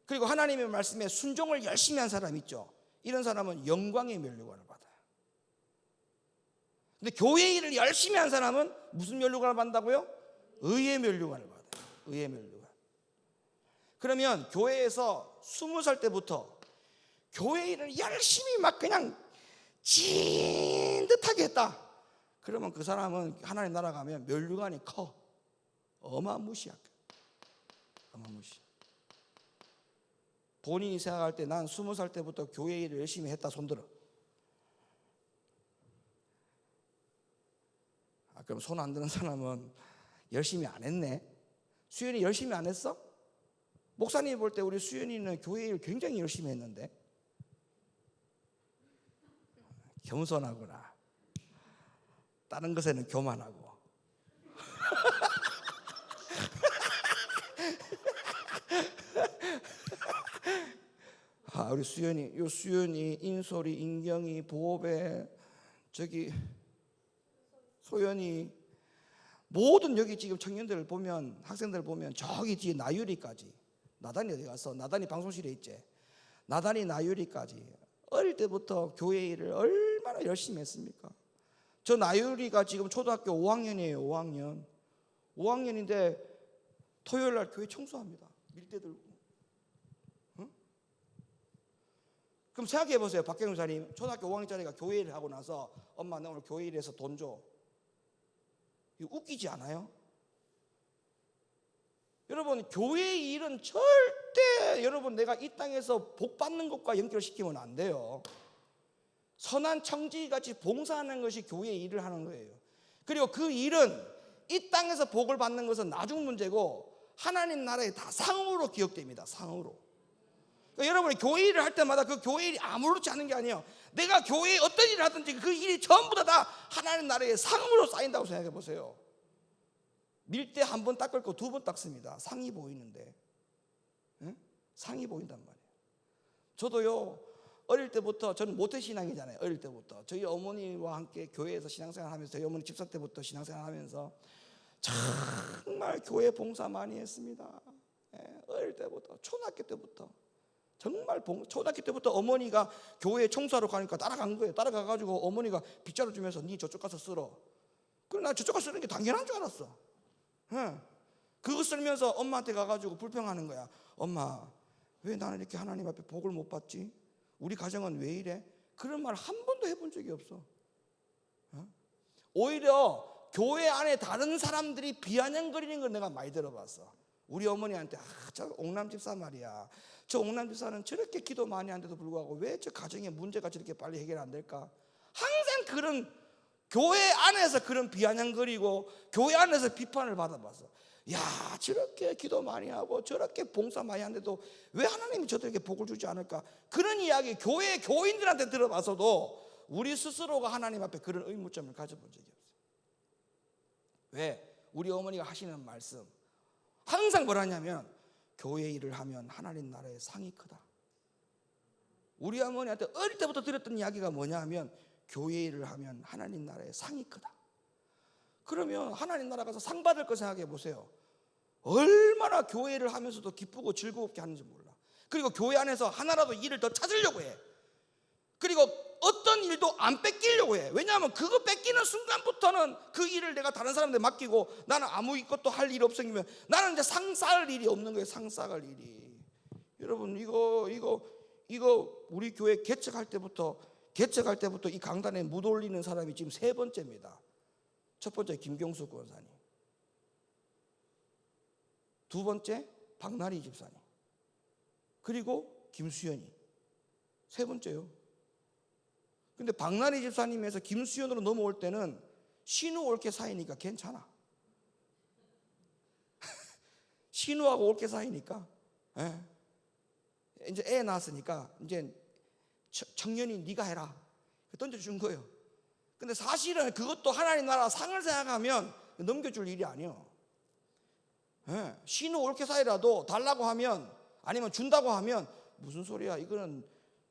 그리고 하나님의 말씀에 순종을 열심히 한 사람 있죠? 이런 사람은 영광의 면류관을 받아요. 근데 교회 일을 열심히 한 사람은 무슨 면류관을 받는다고요? 의의 면류관을 받아요. 의의 면류관. 그러면 교회에서 20살 때부터 교회 일을 열심히 막 그냥 진 듯하게 했다. 그러면 그 사람은 하나님 나라 가면 면류관이 커. 어마무시하게. 어마무시. 본인이 생각할 때 난 20살 때부터 교회 일을 열심히 했다 손들어. 그럼 손 안 드는 사람은 열심히 안 했네. 수연이 열심히 안 했어? 목사님이 볼 때 우리 수연이는 교회 일 굉장히 열심히 했는데. 겸손하구나. 다른 것에는 교만하고. 우리 수연이, 인솔이, 인경이, 보배, 저기 소연이, 모든 여기 지금 청년들을 보면, 학생들 보면 저기 뒤에 나유리까지. 나단이 어디 갔어? 나단이 방송실에 있지. 나단이 나유리까지 어릴 때부터 교회 일을 얼마나 열심히 했습니까? 저 나유리가 지금 초등학교 5학년이에요. 5학년인데 토요일 날 교회 청소합니다. 밀대 들고. 응? 그럼 생각해 보세요. 박경우 목사님, 초등학교 5학년짜리가 교회 일을 하고 나서 엄마 나 오늘 교회 일해서 돈 줘. 이거 웃기지 않아요? 여러분, 교회 일은 절대 여러분 내가 이 땅에서 복 받는 것과 연결시키면 안 돼요. 선한 청지기같이 봉사하는 것이 교회 일을 하는 거예요. 그리고 그 일은 이 땅에서 복을 받는 것은 나중 문제고 하나님 나라에 다 상으로 기억됩니다. 상으로. 그러니까 여러분이 교회 일을 할 때마다 그 교회 일이 아무렇지 않은 게 아니에요. 내가 교회에 어떤 일을 하든지 그 일이 전부 다 하나님 나라의 상으로 쌓인다고 생각해 보세요. 밀대 한 번 닦을 거 2번 닦습니다. 상이 보이는데. 응? 상이 보인단 말이에요. 저도요, 어릴 때부터, 저는 모태신앙이잖아요. 어릴 때부터 저희 어머니와 함께 교회에서 신앙생활 하면서, 저희 어머니 집사 때부터 신앙생활 하면서 정말 교회 봉사 많이 했습니다. 어릴 때부터, 초등학교 때부터 정말 초등학교 때부터 어머니가 교회에 청소하러 가니까 따라간 거예요. 따라가가지고 어머니가 빗자루 주면서 니 저쪽 가서 쓸어. 그래, 나 저쪽 가서 쓰는 게 당연한 줄 알았어. 그거 쓰면서 엄마한테 가가지고 불평하는 거야. 엄마, 왜 나는 이렇게 하나님 앞에 복을 못 받지? 우리 가정은 왜 이래? 그런 말 한 번도 해본 적이 없어. 오히려 교회 안에 다른 사람들이 비아냥거리는 걸 내가 많이 들어봤어. 우리 어머니한테 저 옥남 집사 말이야, 저 옥남 집사는 저렇게 기도 많이 하는데도 불구하고 왜 저 가정의 문제가 저렇게 빨리 해결 안 될까? 항상 그런 교회 안에서 그런 비아냥거리고 교회 안에서 비판을 받아봤어. 야, 저렇게 기도 많이 하고 저렇게 봉사 많이 하는데도 왜 하나님이 저들에게 복을 주지 않을까? 그런 이야기 교회 교인들한테 들어봐서도 우리 스스로가 하나님 앞에 그런 의문점을 가져본 적이 없어요. 왜? 우리 어머니가 하시는 말씀 항상 뭐라냐면, 교회 일을 하면 하나님 나라의 상이 크다. 우리 어머니한테 어릴 때부터 들었던 이야기가 뭐냐 하면, 교회 일을 하면 하나님 나라의 상이 크다. 그러면 하나님 나라 가서 상 받을 거 생각해 보세요. 얼마나 교회 일을 하면서도 기쁘고 즐겁게 하는지 몰라. 그리고 교회 안에서 하나라도 일을 더 찾으려고 해. 그리고 어떤 일도 안 뺏기려고 해. 왜냐하면 그거 뺏기는 순간부터는 그 일을 내가 다른 사람한테 맡기고 나는 아무 것도 할 일이 없으면 나는 이제 상 쌓을 일이 없는 거예요. 상 쌓을 일이. 여러분, 이거 우리 교회 개척할 때부터 이 강단에 못 올리는 사람이 지금 3번째입니다. 첫 번째 김경수 권사님, 2번째 박나리 집사님, 그리고 김수연이 3번째요. 근데 박나리 집사님에서 김수연으로 넘어올 때는 신우 올케 사이니까 괜찮아. 신우하고 올케 사이니까, 이제 애 낳았으니까 이제 청년이 네가 해라 던져준 거예요. 근데 사실은 그것도 하나님 나라 상을 생각하면 넘겨줄 일이 아니에요. 신우 올케 사이라도 달라고 하면, 아니면 준다고 하면 무슨 소리야, 이건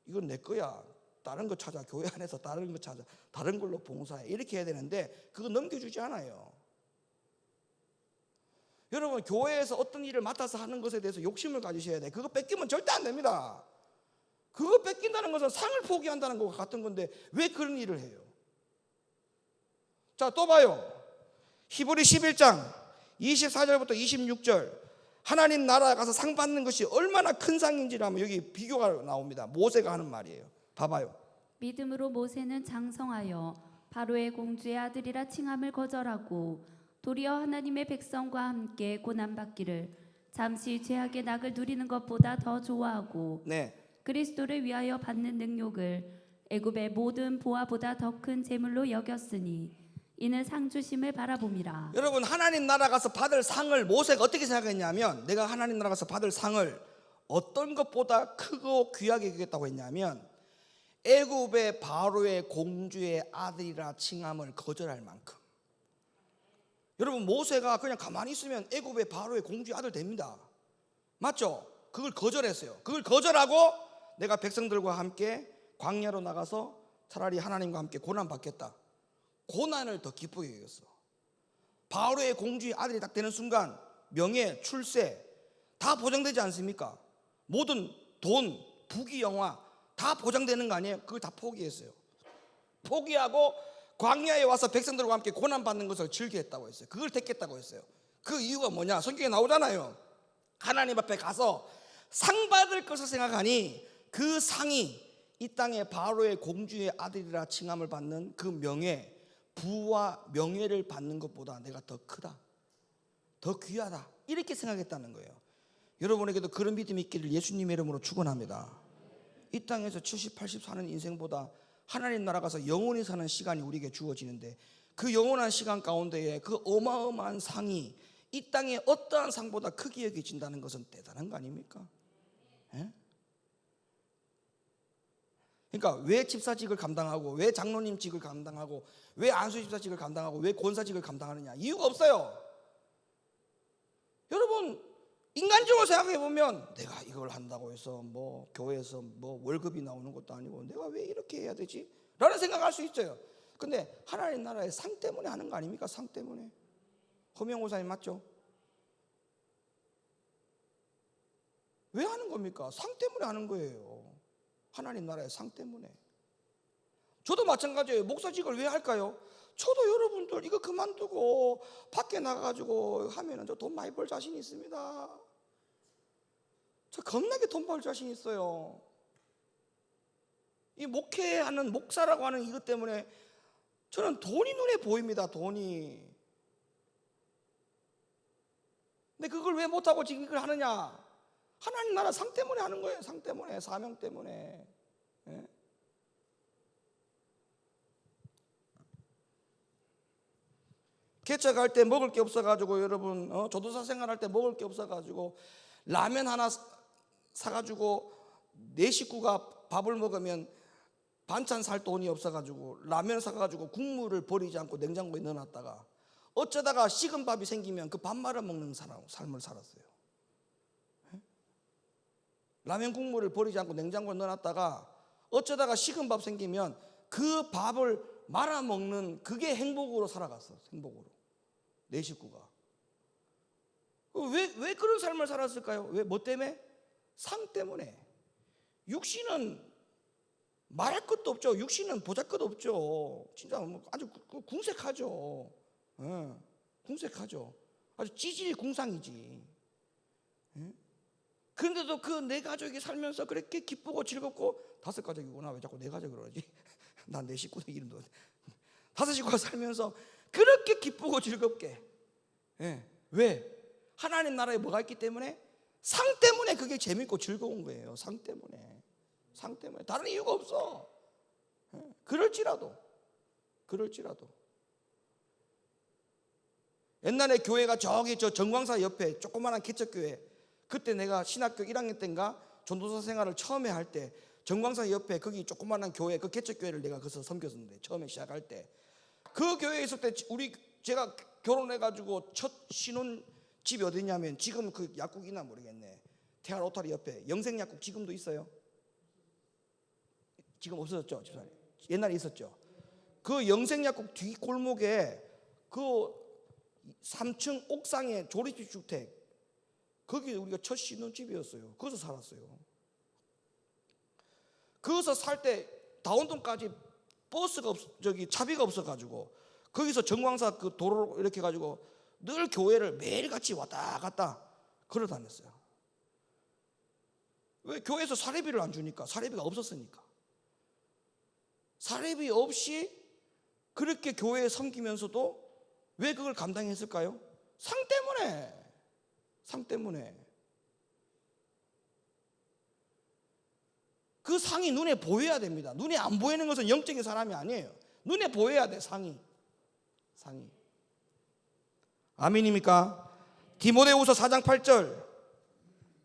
내 거야, 다른 거 찾아, 교회 안에서 다른 거 찾아, 다른 걸로 봉사해, 이렇게 해야 되는데 그거 넘겨주지 않아요. 여러분, 교회에서 어떤 일을 맡아서 하는 것에 대해서 욕심을 가지셔야 돼. 그거 뺏기면 절대 안 됩니다. 그거 뺏긴다는 것은 상을 포기한다는 것과 같은 건데 왜 그런 일을 해요? 자, 또 봐요. 히브리 11장 24절부터 26절, 하나님 나라에 가서 상 받는 것이 얼마나 큰 상인지를 하면 여기 비교가 나옵니다. 모세가 하는 말이에요. 봐봐요. 믿음으로 모세는 장성하여 바로의 공주의 아들이라 칭함을 거절하고 도리어 하나님의 백성과 함께 고난받기를 잠시 죄악의 낙을 누리는 것보다 더 좋아하고 네. 그리스도를 위하여 받는 능욕을 애굽의 모든 보화보다 더 큰 재물로 여겼으니 이는 상 주심을 바라봄이라. 여러분, 하나님 나라 가서 받을 상을 모세가 어떻게 생각했냐면, 내가 하나님 나라 가서 받을 상을 어떤 것보다 크고 귀하게 여겼다고 했냐면, 애굽의 바로의 공주의 아들이라 칭함을 거절할 만큼. 여러분, 모세가 그냥 가만히 있으면 애굽의 바로의 공주의 아들 됩니다. 맞죠? 그걸 거절했어요. 그걸 거절하고 내가 백성들과 함께 광야로 나가서 차라리 하나님과 함께 고난 받겠다. 고난을 더 기쁘게 여겼어. 바로의 공주의 아들이 딱 되는 순간 명예, 출세 다 보장되지 않습니까? 모든 돈, 부귀, 영화 다 보장되는 거 아니에요? 그걸 다 포기했어요. 포기하고 광야에 와서 백성들과 함께 고난받는 것을 즐겨했다고 했어요. 그걸 택했다고 했어요. 그 이유가 뭐냐? 성경에 나오잖아요. 하나님 앞에 가서 상 받을 것을 생각하니 그 상이 이 땅의 바로의 공주의 아들이라 칭함을 받는 그 명예, 부와 명예를 받는 것보다 내가 더 크다, 더 귀하다, 이렇게 생각했다는 거예요. 여러분에게도 그런 믿음이 있기를 예수님의 이름으로 축원합니다. 이 땅에서 70, 80 사는 인생보다 하나님 나라 가서 영원히 사는 시간이 우리에게 주어지는데, 그 영원한 시간 가운데에 그 어마어마한 상이 이 땅의 어떠한 상보다 크게 여겨진다는 것은 대단한 거 아닙니까? 예? 그러니까 왜 집사직을 감당하고, 왜 장로님직을 감당하고, 왜 안수집사직을 감당하고, 왜 권사직을 감당하느냐? 이유가 없어요. 여러분, 인간적으로 생각해 보면 내가 이걸 한다고 해서 뭐 교회에서 뭐 월급이 나오는 것도 아니고 내가 왜 이렇게 해야 되지? 라는 생각할 수 있어요. 근데 하나님 나라의 상 때문에 하는 거 아닙니까? 상 때문에. 허명 목사님 맞죠? 왜 하는 겁니까? 상 때문에 하는 거예요. 하나님 나라의 상 때문에. 저도 마찬가지예요. 목사직을 왜 할까요? 저도 여러분들 이거 그만두고 밖에 나가가지고 하면은 저 돈 많이 벌 자신 있습니다. 저 겁나게 돈 벌 자신 있어요. 이 목회하는 목사라고 하는 이것 때문에 저는 돈이 눈에 보입니다. 돈이. 근데 그걸 왜 못하고 지금 이걸 하느냐? 하나님 나라 상 때문에 하는 거예요. 상 때문에, 사명 때문에. 예? 개척할 때 먹을 게 없어가지고 여러분, 조도사 생활할 때 먹을 게 없어가지고 라면 하나 사가지고 네 식구가 밥을 먹으면 반찬 살 돈이 없어가지고 라면 사가지고 국물을 버리지 않고 냉장고에 넣어놨다가 어쩌다가 식은 밥이 생기면 그 밥 말아 먹는 삶을 살았어요. 라면 국물을 버리지 않고 냉장고에 넣어놨다가 어쩌다가 식은 밥 생기면 그 밥을 말아 먹는, 그게 행복으로 살아갔어. 행복으로. 내 식구가. 왜 그런 삶을 살았을까요? 왜? 뭐 때문에? 상 때문에. 육신은 말할 것도 없죠. 육신은 보잘것 없죠. 진짜 아주 궁색하죠. 궁색하죠. 아주 찌질이 궁상이지. 그런데도 그 내 가족이 살면서 그렇게 기쁘고 즐겁고, 5가족이구나. 왜 자꾸 내 가족 그러지? 난 내 식구들 이름도 5 식구가 살면서 그렇게 기쁘고 즐겁게. 왜? 하나님 나라에 뭐가 있기 때문에? 상 때문에 그게 재밌고 즐거운 거예요. 상 때문에. 상 때문에. 다른 이유가 없어. 그럴지라도. 옛날에 교회가 저기 저 정광사 옆에 조그마한 개척교회, 그때 내가 신학교 1학년 때인가 전도사 생활을 처음에 할 때 정광사 옆에 거기 조그마한 교회, 그 개척교회를 내가 거기서 섬겼었는데, 처음에 시작할 때 그 교회에 있을 때 제가 결혼해가지고 첫 신혼집이 어디냐면, 지금 그 약국이나 모르겠네, 태안 오타리 옆에 영생약국 지금도 있어요? 지금 없어졌죠? 집사님? 옛날에 있었죠. 그 영생약국 뒤 골목에 그 3층 옥상에 조립식 주택, 거기 우리가 첫 신혼집이었어요. 거기서 살았어요. 거기서 살 때 다운동까지 버스가 차비가 없어가지고 거기서 정광사 그 도로 이렇게 해가지고 늘 교회를 매일같이 왔다 갔다 걸어 다녔어요. 왜? 교회에서 사례비를 안 주니까. 사례비가 없었으니까. 사례비 없이 그렇게 교회에 섬기면서도 왜 그걸 감당했을까요? 상 때문에. 상 때문에. 그 상이 눈에 보여야 됩니다. 눈에 안 보이는 것은 영적인 사람이 아니에요. 눈에 보여야 돼, 상이. 아멘입니까? 디모데후서 4장 8절.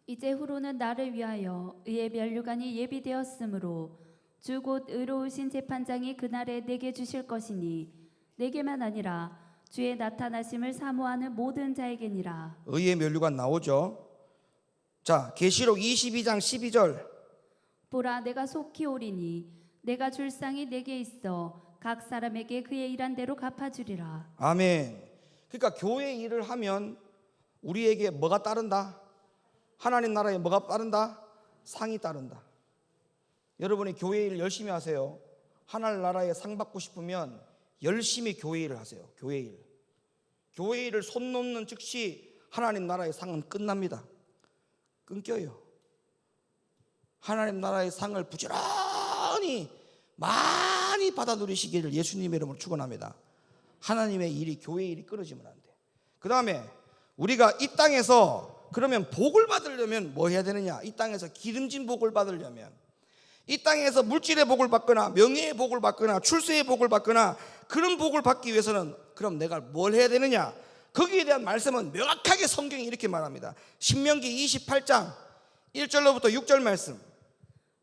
이제 후로는 나를 위하여 의의 면류관이 예비되었으므로 주 곧 의로우신 재판장이 그날에 내게 주실 것이니 내게만 아니라 주의 나타나심을 사모하는 모든 자에게니라. 의의 면류관 나오죠. 자, 계시록 22장 12절. 보라, 내가 속히 오리니 내가 줄 상이 내게 있어 각 사람에게 그의 일한 대로 갚아주리라. 아멘. 그러니까 교회 일을 하면 우리에게 뭐가 따른다? 하나님 나라에 뭐가 따른다? 상이 따른다. 여러분이 교회 일 열심히 하세요. 하나님 나라에 상 받고 싶으면 열심히 교회 일을 하세요. 교회 일. 교회 일을 손 놓는 즉시 하나님 나라의 상은 끝납니다. 끊겨요. 하나님 나라의 상을 부지런히 많이 받아 누리시기를 예수님의 이름으로 축원합니다. 하나님의 일이, 교회 일이 끊어지면 안 돼. 그 다음에 우리가 이 땅에서 그러면 복을 받으려면 뭐 해야 되느냐? 이 땅에서 기름진 복을 받으려면, 이 땅에서 물질의 복을 받거나 명예의 복을 받거나 출세의 복을 받거나 그런 복을 받기 위해서는 그럼 내가 뭘 해야 되느냐? 거기에 대한 말씀은 명확하게 성경이 이렇게 말합니다. 신명기 28장 1절로부터 6절 말씀.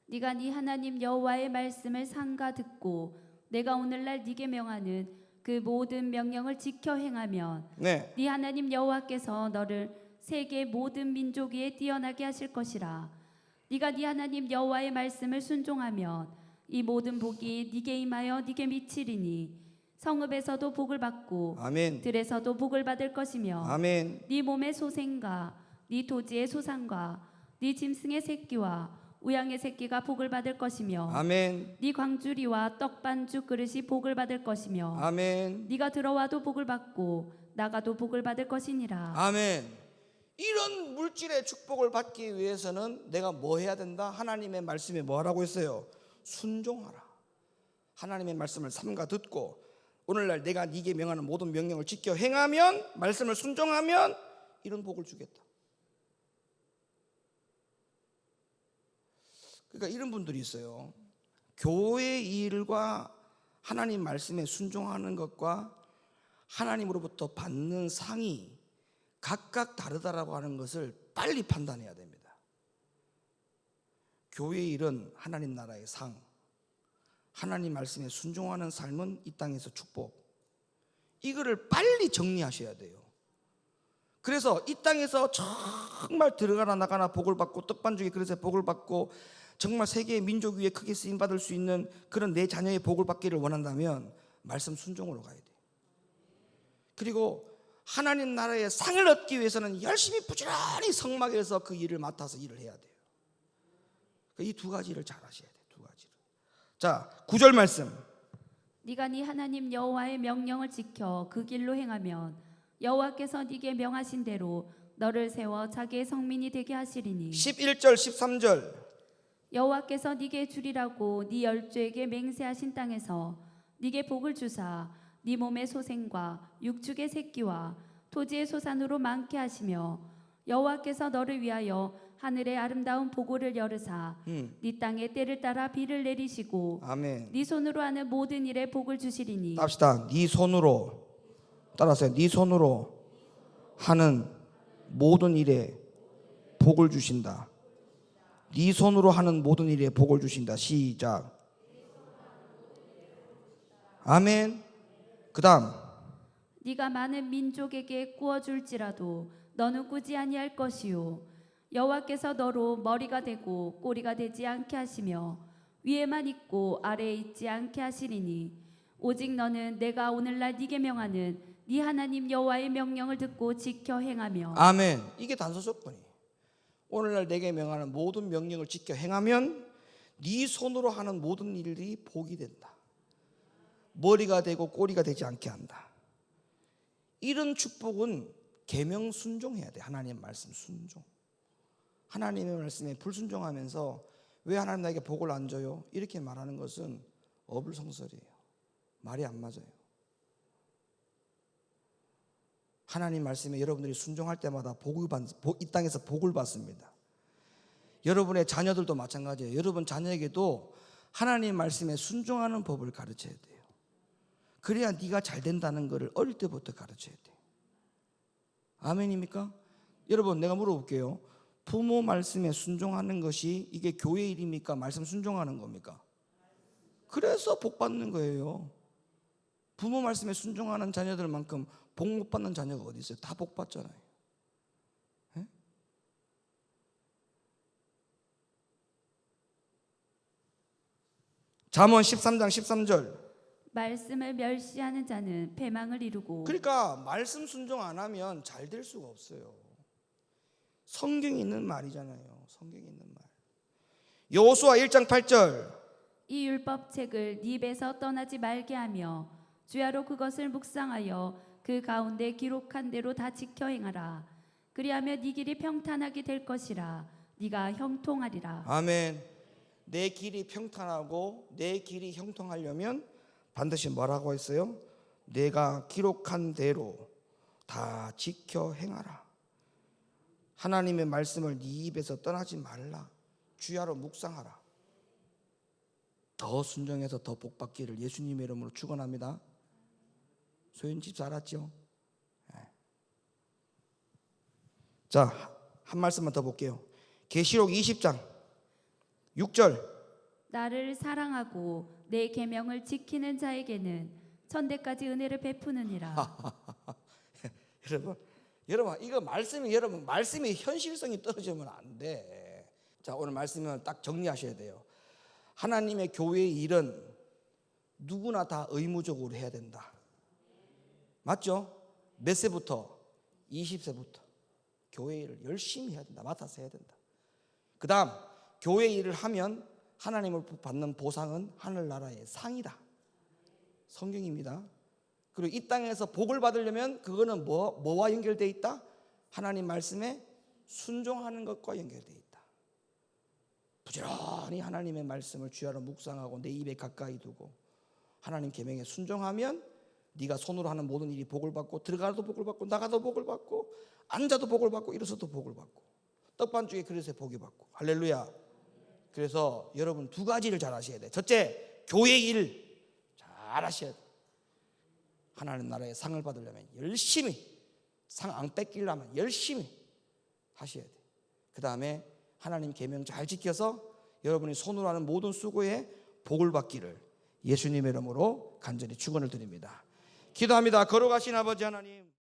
네가 네 하나님 여호와의 말씀을 삼가 듣고 내가 오늘날 네게 명하는 그 모든 명령을 지켜 행하면 네. 네 하나님 여호와께서 너를 세계 모든 민족 위에 뛰어나게 하실 것이라. 네가 네 하나님 여호와의 말씀을 순종하면 이 모든 복이 네게 임하여 네게 미치리니 성읍에서도 복을 받고 아멘. 들에서도 복을 받을 것이며 아멘. 네 몸의 소생과 네 토지의 소산과 네 짐승의 새끼와 우양의 새끼가 복을 받을 것이며 아멘. 네 광주리와 떡반죽 그릇이 복을 받을 것이며 아멘. 네가 들어와도 복을 받고 나가도 복을 받을 것이니라. 아멘. 이런 물질의 축복을 받기 위해서는 내가 뭐 해야 된다? 하나님의 말씀에 뭐 하라고 했어요? 순종하라. 하나님의 말씀을 삼가 듣고 오늘날 내가 네게 명하는 모든 명령을 지켜 행하면, 말씀을 순종하면 이런 복을 주겠다. 그러니까 이런 분들이 있어요. 교회 일과 하나님 말씀에 순종하는 것과 하나님으로부터 받는 상이 각각 다르다라고 하는 것을 빨리 판단해야 됩니다. 교회 일은 하나님 나라의 상, 하나님 말씀에 순종하는 삶은 이 땅에서 축복. 이거를 빨리 정리하셔야 돼요. 그래서 이 땅에서 정말 들어가나 나가나 복을 받고 떡반죽의 그릇에 복을 받고 정말 세계의 민족 위에 크게 쓰임받을 수 있는 그런 내 자녀의 복을 받기를 원한다면 말씀 순종으로 가야 돼요. 그리고 하나님 나라의 상을 얻기 위해서는 열심히 부지런히 성막에서 그 일을 맡아서 일을 해야 돼요. 이 두 가지를 잘 하셔야 돼요. 두 가지를. 자, 9절 말씀. 네가 네 하나님 여호와의 명령을 지켜 그 길로 행하면 여호와께서 네게 명하신 대로 너를 세워 자기의 성민이 되게 하시리니 11절 13절. 여호와께서 네게 주리라고 네 열조에게 맹세하신 땅에서 네게 복을 주사 네 몸의 소생과 육축의 새끼와 토지의 소산으로 많게 하시며 여호와께서 너를 위하여 하늘의 아름다운 보고를 열으사 네 땅에 때를 따라 비를 내리시고 아멘. 네 손으로 하는 모든 일에 복을 주시리니 합시다. 네 손으로, 따라하세요. 네 손으로 하는 모든 일에 복을 주신다. 네 손으로 하는 모든 일에 복을 주신다. 시작. 아멘. 그 다음. 네가 많은 민족에게 구워줄지라도 너는 꾸지 아니할 것이요 여호와께서 너로 머리가 되고 꼬리가 되지 않게 하시며 위에만 있고 아래에 있지 않게 하시리니 오직 너는 내가 오늘날 네게 명하는 네 하나님 여호와의 명령을 듣고 지켜 행하며 아멘. 이게 단서 조건이. 오늘날 내게 명하는 모든 명령을 지켜 행하면 네 손으로 하는 모든 일이 복이 된다. 머리가 되고 꼬리가 되지 않게 한다. 이런 축복은 계명 순종해야 돼. 하나님의 말씀 순종. 하나님의 말씀에 불순종하면서 왜 하나님 나에게 복을 안 줘요? 이렇게 말하는 것은 어불성설이에요. 말이 안 맞아요. 하나님 말씀에 여러분들이 순종할 때마다 이 땅에서 복을 받습니다. 여러분의 자녀들도 마찬가지예요. 여러분 자녀에게도 하나님 말씀에 순종하는 법을 가르쳐야 돼요. 그래야 네가 잘 된다는 것을 어릴 때부터 가르쳐야 돼요. 아멘입니까? 여러분, 내가 물어볼게요. 부모 말씀에 순종하는 것이 이게 교회 일입니까? 말씀 순종하는 겁니까? 그래서 복 받는 거예요. 부모 말씀에 순종하는 자녀들만큼 복 못 받는 자녀가 어디 있어요? 다 복 받잖아요. 네? 잠언 13장 13절. 말씀을 멸시하는 자는 패망을 이루고 그러니까 말씀 순종 안 하면 잘 될 수가 없어요. 성경에 있는 말이잖아요. 성경에 있는 말. 여호수아 1장 8절. 이 율법책을 네 입에서 떠나지 말게 하며 주야로 그것을 묵상하여 그 가운데 기록한 대로 다 지켜 행하라. 그리하면 네 길이 평탄하게 될 것이라. 네가 형통하리라. 아멘. 내 길이 평탄하고 내 길이 형통하려면 반드시 뭐라고 했어요? 내가 기록한 대로 다 지켜 행하라. 하나님의 말씀을 네 입에서 떠나지 말라. 주야로 묵상하라. 더 순종해서 더 복받기를 예수님의 이름으로 축원합니다. 소연 집사 알았죠? 네. 자, 한 말씀만 더 볼게요. 계시록 20장 6절. 나를 사랑하고 내 계명을 지키는 자에게는 천대까지 은혜를 베푸느니라. 여러분 이거 말씀이 현실성이 떨어지면 안 돼. 자, 오늘 말씀을 딱 정리하셔야 돼요. 하나님의 교회의 일은 누구나 다 의무적으로 해야 된다. 맞죠? 몇 세부터? 20세부터 교회 일을 열심히 해야 된다. 맡아서 해야 된다. 그 다음 교회 일을 하면 하나님을 받는 보상은 하늘나라의 상이다. 성경입니다. 그리고 이 땅에서 복을 받으려면 그거는 뭐와 연결되어 있다? 하나님 말씀에 순종하는 것과 연결되어 있다. 부지런히 하나님의 말씀을 주야로 묵상하고 내 입에 가까이 두고 하나님 계명에 순종하면 네가 손으로 하는 모든 일이 복을 받고 들어가도 복을 받고 나가도 복을 받고 앉아도 복을 받고 일어서도 복을 받고 떡반죽에 그릇에 복이 받고. 할렐루야. 그래서 여러분 두 가지를 잘 하셔야 돼요. 첫째, 교회 일 잘 하셔야 돼요. 하나님 나라의 상을 받으려면 열심히, 상 안 뺏기려면 열심히 하셔야 돼요. 그 다음에 하나님 계명 잘 지켜서 여러분이 손으로 하는 모든 수고에 복을 받기를 예수님의 이름으로 간절히 축원을 드립니다. 기도합니다. 걸어가신 아버지 하나님.